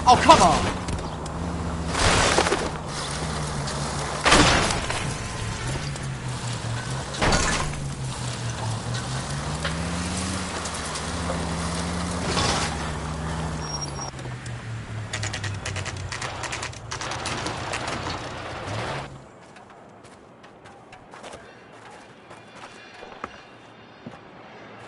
Oh, come on.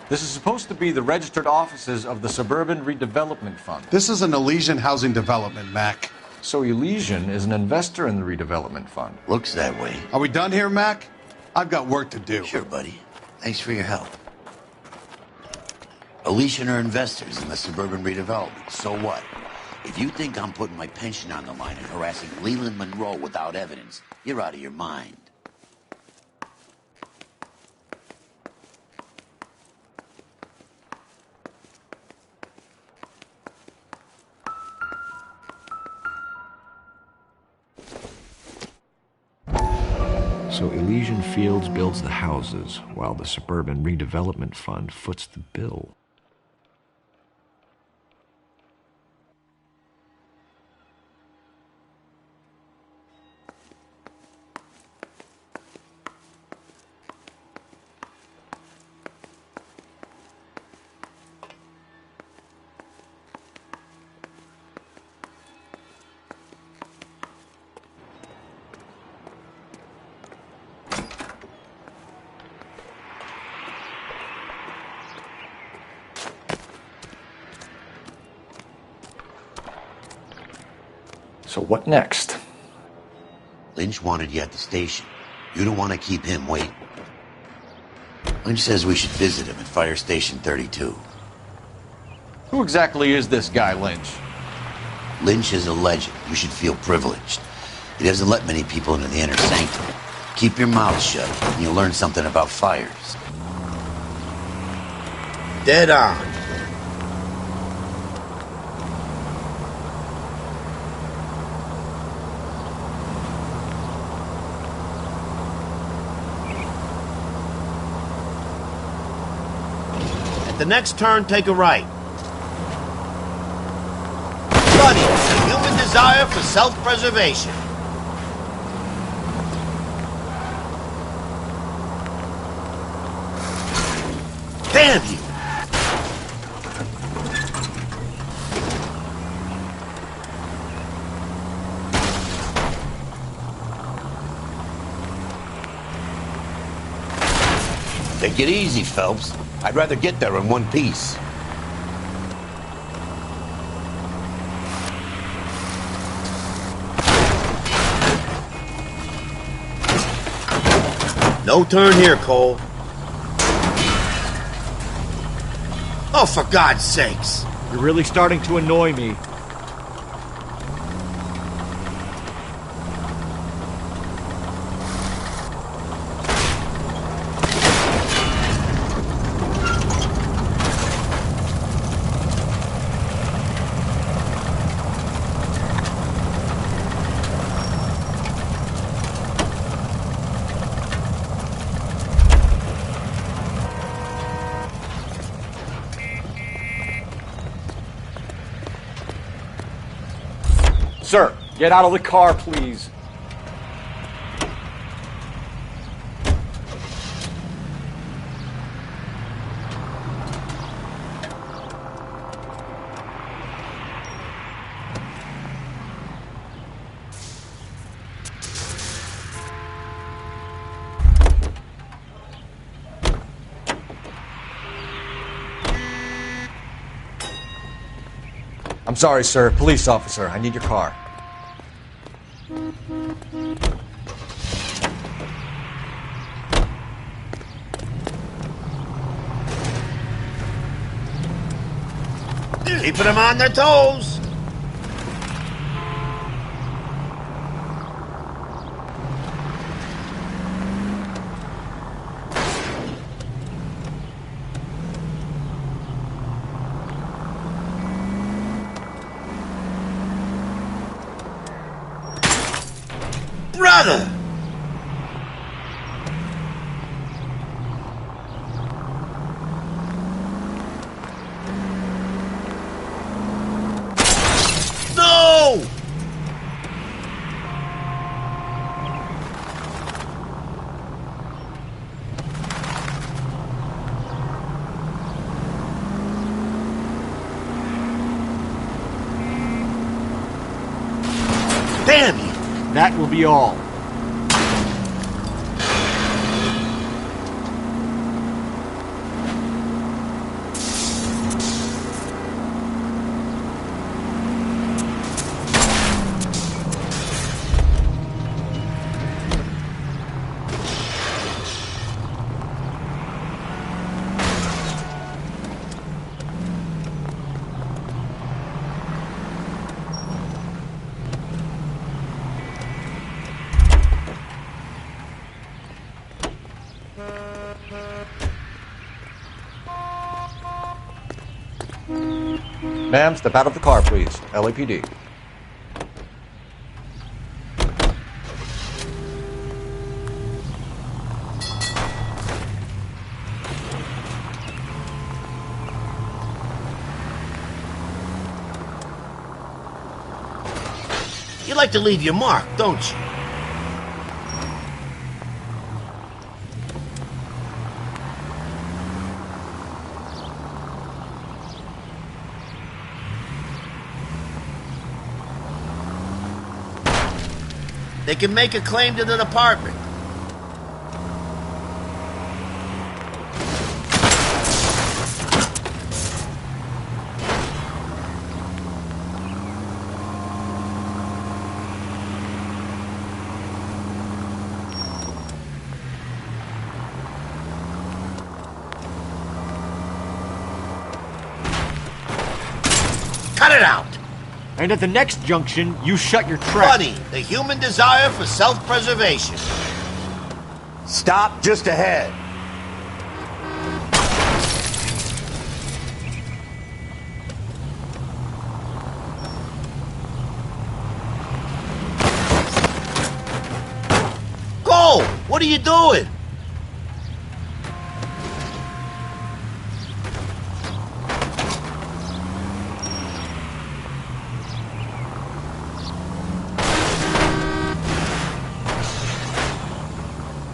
This is supposed to be the registered offices of the Suburban Redevelopment Fund.
This is an Elysian housing development, Mac.
So Elysian is an investor in the redevelopment fund.
Looks that way.
Are we done here, Mac? I've got work to do.
Sure, buddy. Thanks for your help. Elysian are investors in the suburban redevelopment. So what? If you think I'm putting my pension on the line and harassing Leland Monroe without evidence, you're out of your mind.
So Elysian Fields builds the houses, while the Suburban Redevelopment Fund foots the bill.
So what next?
Lynch wanted you at the station. You don't want to keep him waiting. Lynch says we should visit him at Fire Station 32.
Who exactly is this guy, Lynch?
Lynch is a legend. You should feel privileged. He doesn't let many people into the inner sanctum. Keep your mouth shut, and you'll learn something about fires.
Dead on. At the next turn, take a right. Bloody, a human desire for self-preservation. Damn you! Take it easy, Phelps. I'd rather get there in one piece. No turn here, Cole. Oh, for God's sakes.
You're really starting to annoy me.
Sir, get out of the car, please.
I'm sorry, sir. Police officer, I need your car.
Keeping them on their toes. Brother! Damn you!
That will be all.
Ma'am, step out of the car, please. LAPD.
You like to leave your mark, don't you? They can make a claim to the department. Cut it out!
And at the next junction, you shut your trap.
Funny, the human desire for self-preservation. Stop just ahead. Cole, what are you doing?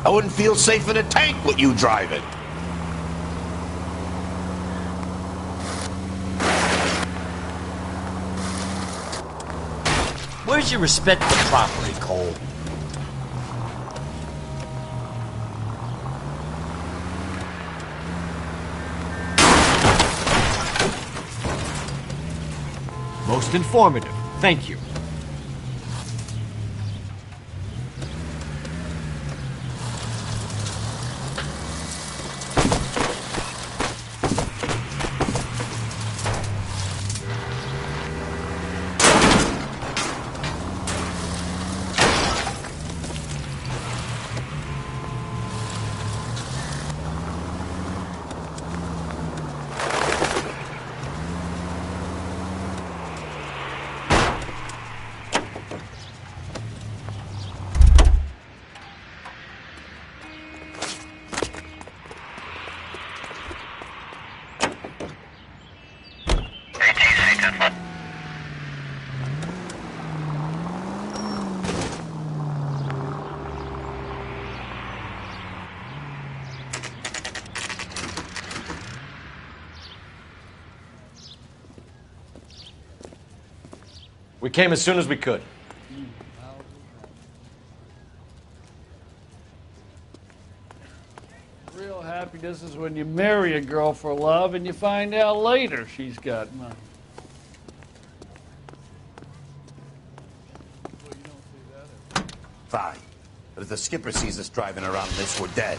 I wouldn't feel safe in a tank with you driving. Where's your respect for property, Cole?
Most informative. Thank you.
We came as soon as we could.
Real happiness is when you marry a girl for love and you find out later she's got money.
Fine. But if the skipper sees us driving around this, we're dead.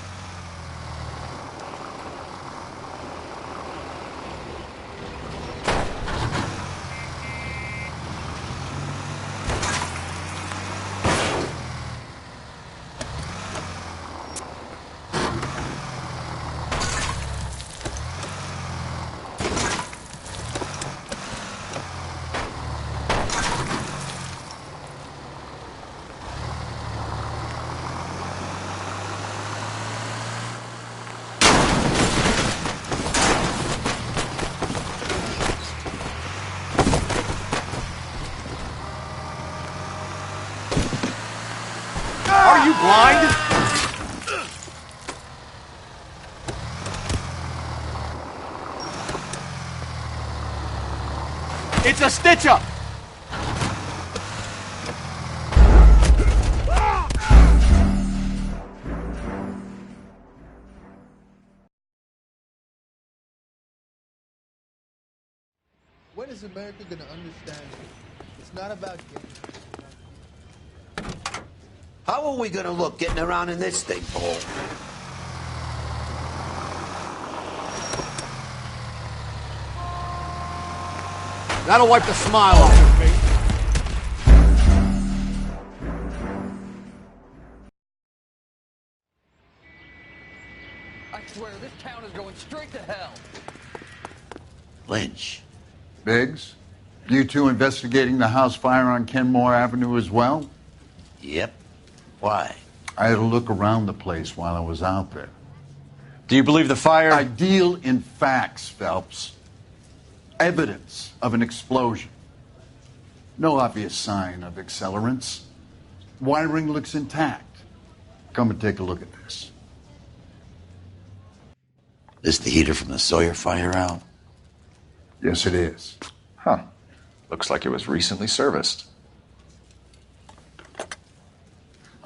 Are you blind? It's a stitch-up!
When is America going to understand it's not about getting...
How are we gonna look getting around in this thing, Cole?
That'll wipe the smile off your face.
I swear, this town is going straight to hell.
Lynch.
Biggs, you two investigating the house fire on Kenmore Avenue as well?
Yep. Why?
I had a look around the place while I was out there.
Do you believe the fire?
I deal in facts, Phelps. Evidence of an explosion. No obvious sign of accelerants. Wiring looks intact. Come and take a look at this.
This the heater from the Sawyer fire, Al?
Yes, it is.
Huh. Looks like it was recently serviced.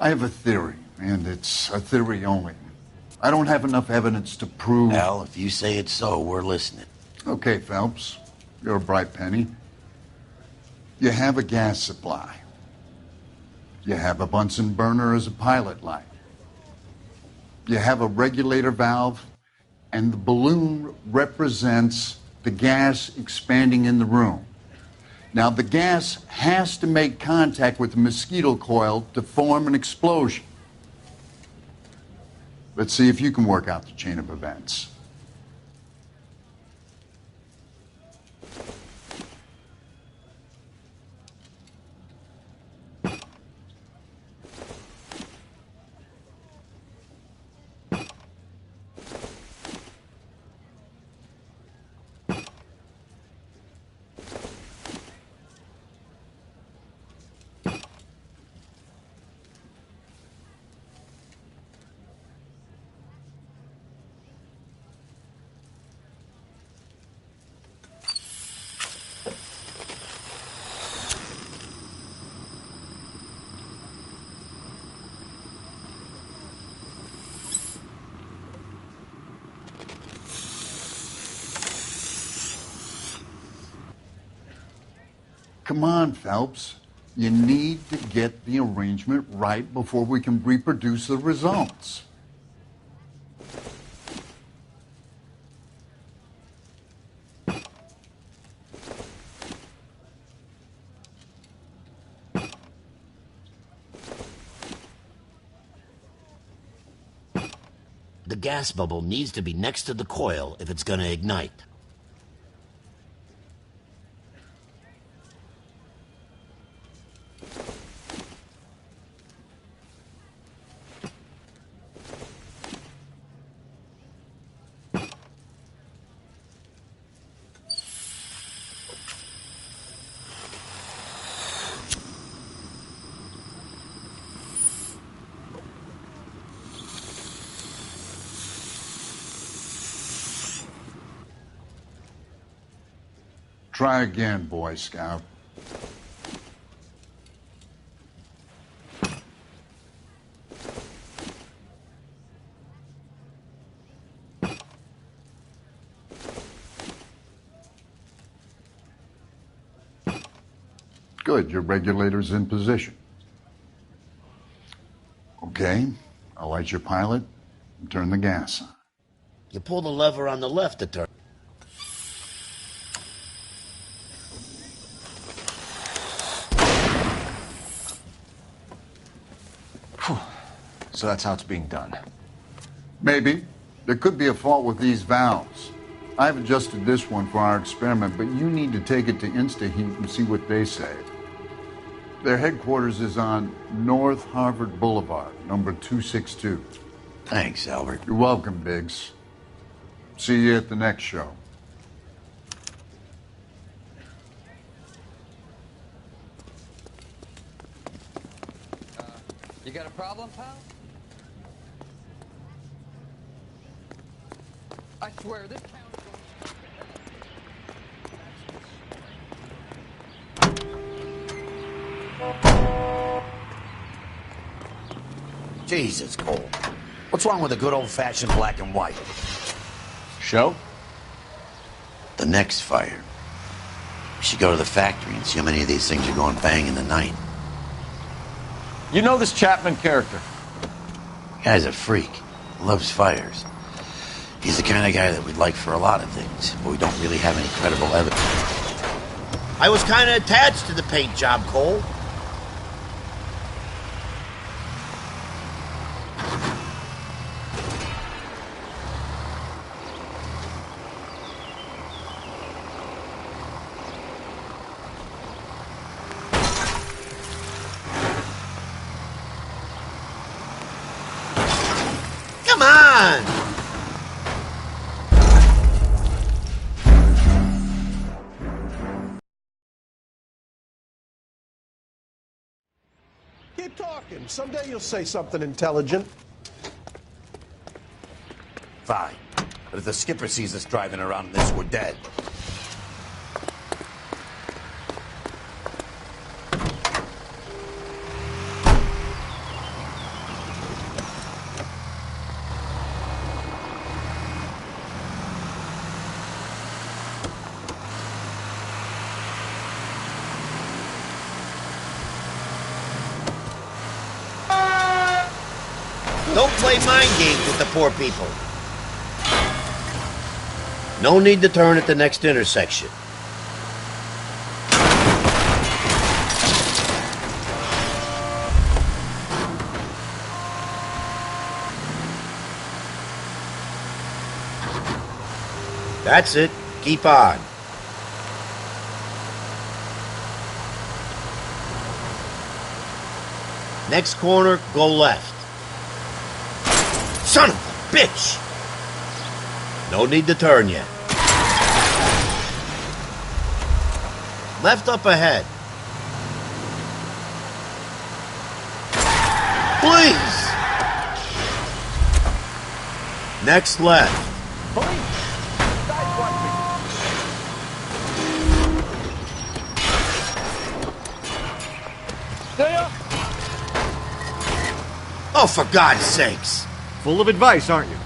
I have a theory, and it's a theory only. I don't have enough evidence to prove...
Al, if you say it's so, we're listening.
Okay, Phelps. You're a bright penny. You have a gas supply. You have a Bunsen burner as a pilot light. You have a regulator valve, and the balloon represents the gas expanding in the room. Now, the gas has to make contact with the mosquito coil to form an explosion. Let's see if you can work out the chain of events. Come on, Phelps. You need to get the arrangement right before we can reproduce the results.
The gas bubble needs to be next to the coil if it's going to ignite.
Try again, Boy Scout. Good, your regulator's in position. Okay, I'll light your pilot and turn the gas on.
You pull the lever on the left to turn.
So that's how it's being done.
Maybe. There could be a fault with these valves. I've adjusted this one for our experiment, but you need to take it to InstaHeat and see what they say. Their headquarters is on North Harvard Boulevard, number 262.
Thanks, Albert.
You're welcome, Biggs. See you at the next show.
You got a problem, pal? I swear, this town is going...
Jesus, Cole. What's wrong with a good old-fashioned black and white?
Show?
The next fire. We should go to the factory and see how many of these things are going bang in the night.
You know this Chapman character?
Guy's a freak. Loves fires. He's the kind of guy that we'd like for a lot of things, but we don't really have any credible evidence.
I was kind of attached to the paint job, Cole. Come on!
Keep talking. Someday you'll say something intelligent.
Fine. But if the skipper sees us driving around in this, we're dead. Don't play mind games with the poor people. No need to turn at the next intersection. That's it. Keep on. Next corner, go left. Son of a bitch! No need to turn yet. Left up ahead. Please! Next left. Oh, for God's sakes!
Full of advice, aren't you?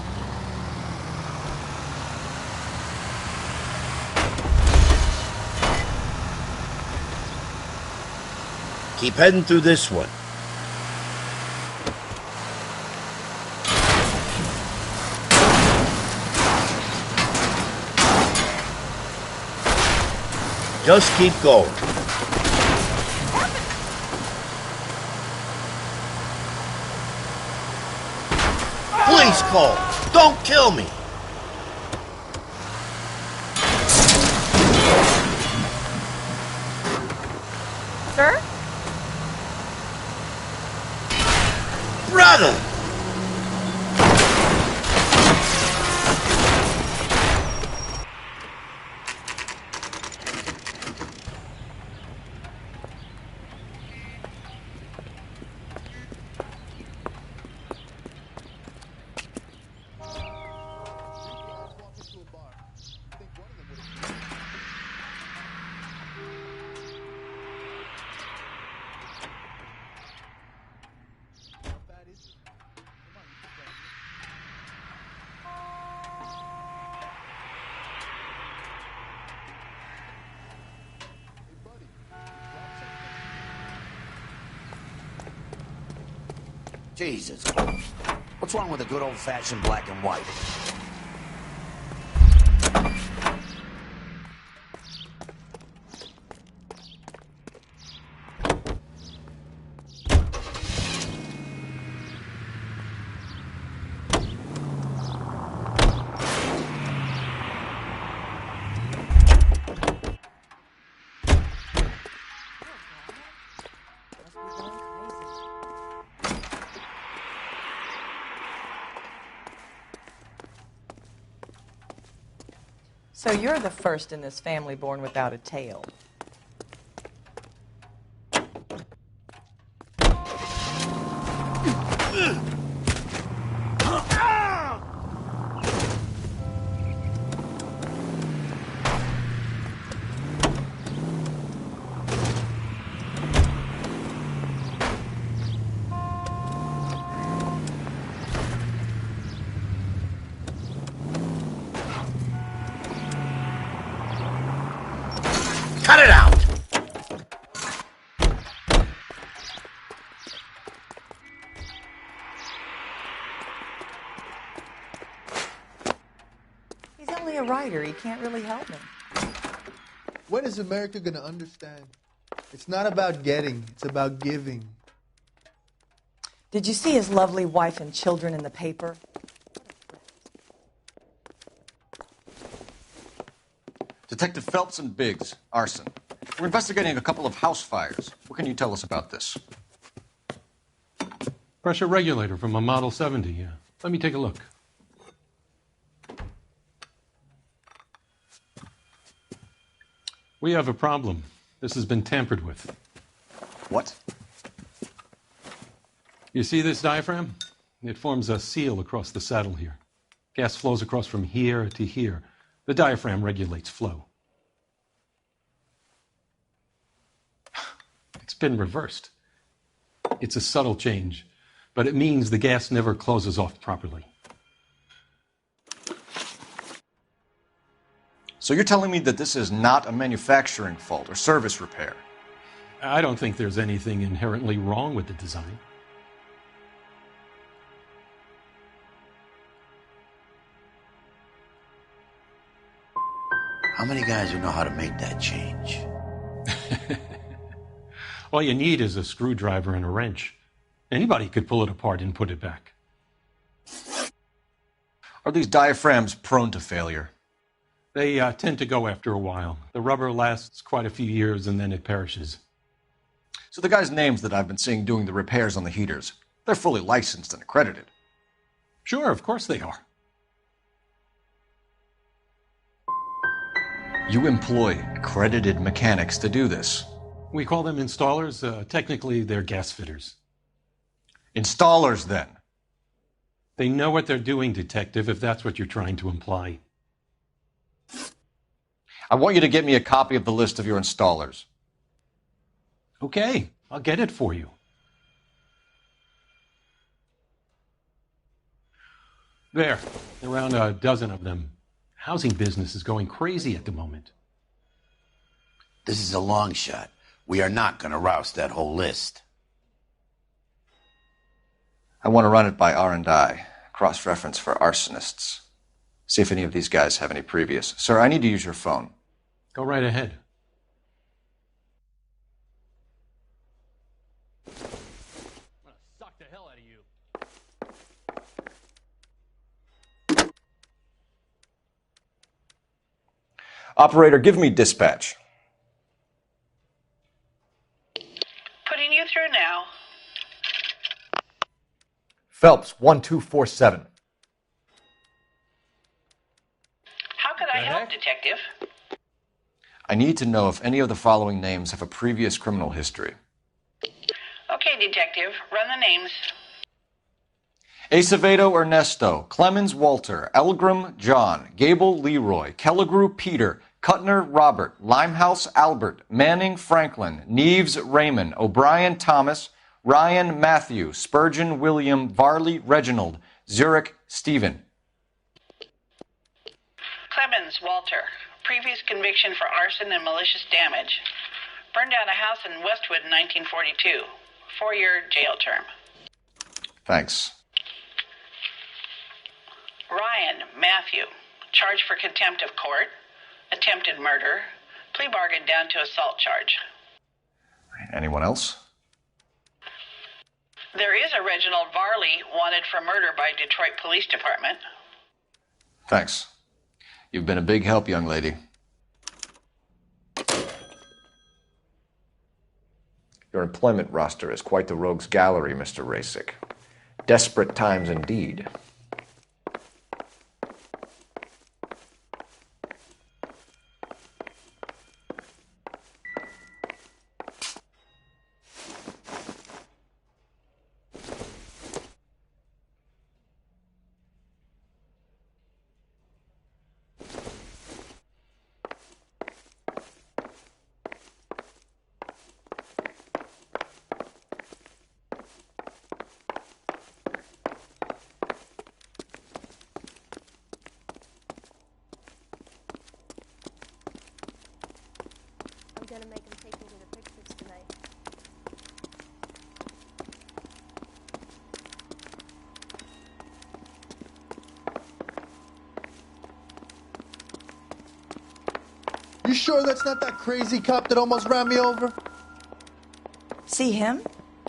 Keep heading through this one. Just keep going. Please, Cole, don't kill me.
Sir?
Brother! Jesus. What's wrong with a good old-fashioned black and white?
So you're the first in this family born without a tail.
Cut it out!
He's only a writer. He can't really help me.
When is America going to understand? It's not about getting, it's about giving.
Did you see his lovely wife and children in the paper?
Detective Phelps and Biggs, arson. We're investigating a couple of house fires. What can you tell us about this?
Pressure regulator from a Model 70, yeah. Let me take a look. We have a problem. This has been tampered with.
What?
You see this diaphragm? It forms a seal across the saddle here. Gas flows across from here to here. The diaphragm regulates flow. It's been reversed. It's a subtle change, but it means the gas never closes off properly.
So you're telling me that this is not a manufacturing fault or service repair?
I don't think there's anything inherently wrong with the design.
How many guys would know how to make that change?
All you need is a screwdriver and a wrench. Anybody could pull it apart and put it back.
Are these diaphragms prone to failure?
They tend to go after a while. The rubber lasts quite a few years and then it perishes.
So the guys' names that I've been seeing doing the repairs on the heaters, they're fully licensed and accredited.
Sure, of course they are.
You employ accredited mechanics to do this.
We call them installers. Technically, they're gas fitters.
Installers, then?
They know what they're doing, Detective, if that's what you're trying to imply.
I want you to get me a copy of the list of your installers.
Okay, I'll get it for you. There, around a dozen of them. Housing business is going crazy at the moment.
This is a long shot. We are not going to roust that whole list.
I want to run it by R&I, cross-reference for arsonists. See if any of these guys have any previous. Sir, I need to use your phone.
Go right ahead.
I'm gonna suck the hell out of you.
Operator, give me dispatch.
Putting you through now.
Phelps, 1247.
How could I help, Detective?
I need to know if any of the following names have a previous criminal history.
Okay, Detective, run the names.
Acevedo Ernesto, Clemens Walter, Elgram John, Gable Leroy, Kelligrew Peter, Cutner Robert, Limehouse Albert, Manning Franklin, Neves Raymond, O'Brien Thomas, Ryan Matthew, Spurgeon William, Varley Reginald, Zurich Stephen.
Clemens Walter. Previous conviction for arson and malicious damage. Burned down a house in Westwood in 1942. 4-year jail term.
Thanks.
Ryan Matthew. Charged for contempt of court. Attempted murder. Plea bargain down to assault charge.
Anyone else?
There is a Reginald Varley wanted for murder by Detroit Police Department.
Thanks. You've been a big help, young lady. Your employment roster is quite the rogues gallery, Mr. Rasick. Desperate times indeed.
sure that's not that crazy cop that almost ran me over?
See him?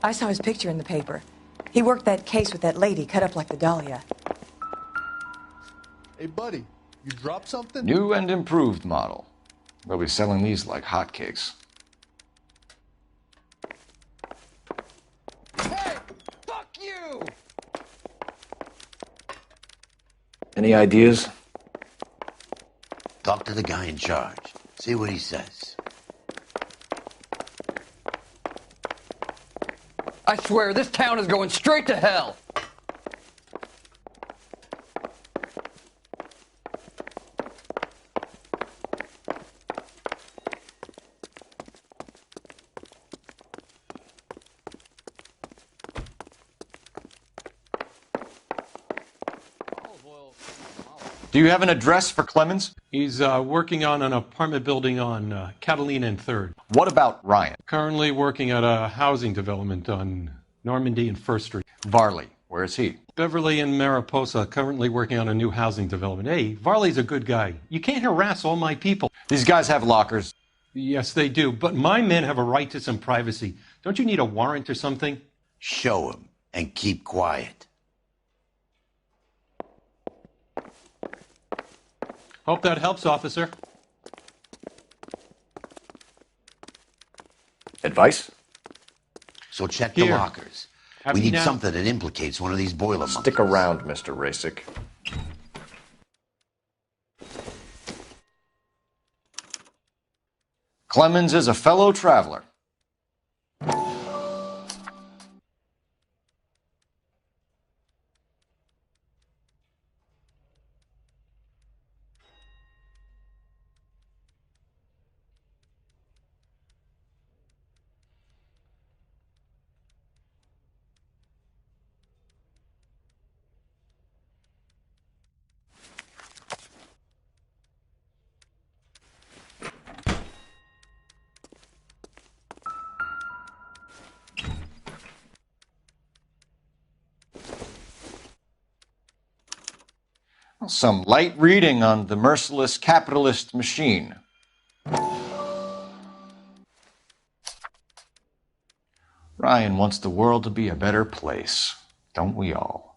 I saw his picture in the paper. He worked that case with that lady cut up like the Dahlia.
Hey, buddy, you dropped something?
New and improved model. They'll be selling these like hotcakes.
Hey, fuck you!
Any ideas?
Talk to the guy in charge. See what he says.
I swear, this town is going straight to hell.
Do you have an address for Clemens?
He's working on an apartment building on Catalina and 3rd.
What about Ryan?
Currently working at a housing development on Normandy and 1st Street.
Varley, where is he?
Beverly and Mariposa, currently working on a new housing development. Hey, Varley's a good guy. You can't harass all my people.
These guys have lockers.
Yes, they do, but my men have a right to some privacy. Don't you need a warrant or something?
Show him and keep quiet.
Hope that helps, officer.
Advice?
So check the
Here.
lockers.
Have
We
you
need
now?
something that implicates one of these boiler monkeys.
Stick around, Mr. Rasick. Clemens is a fellow traveler. Some light reading on the merciless capitalist machine. Ryan wants the world to be a better place, don't we all?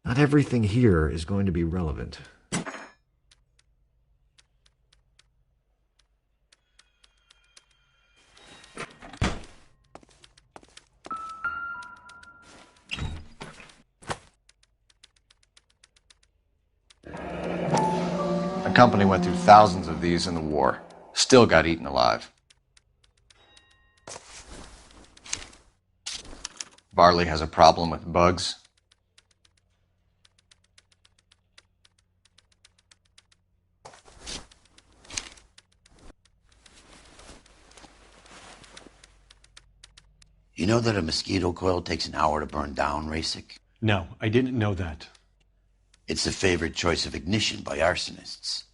Not everything here is going to be relevant.
The company went through thousands of these in the war. Still got eaten alive. Varley has a problem with bugs.
You know that a mosquito coil takes an hour to burn down, Rasick?
No, I didn't know that.
It's the favorite choice of ignition by arsonists.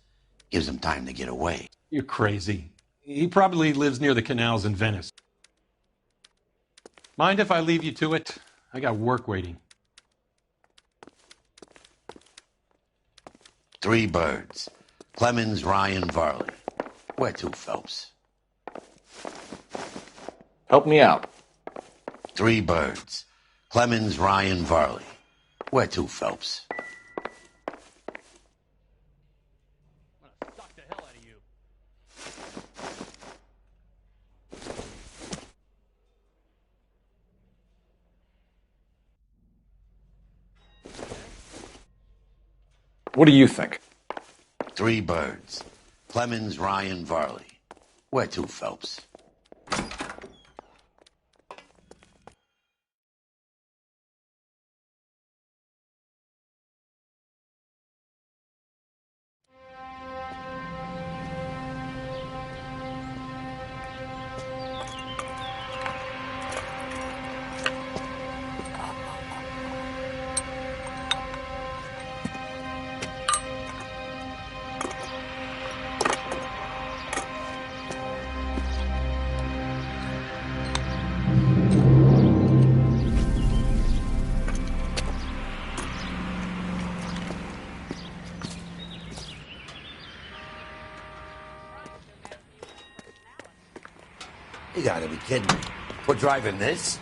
Gives them time to get away.
You're crazy. He probably lives near the canals in Venice. Mind if I leave you to it? I got work waiting.
3 birds. Clemens, Ryan, Varley. Where to, Phelps?
Help me out.
3 birds. Clemens, Ryan, Varley. Where to, Phelps?
What do you think?
3 birds. Clemens, Ryan, Varley. Where to, Phelps?
for driving this.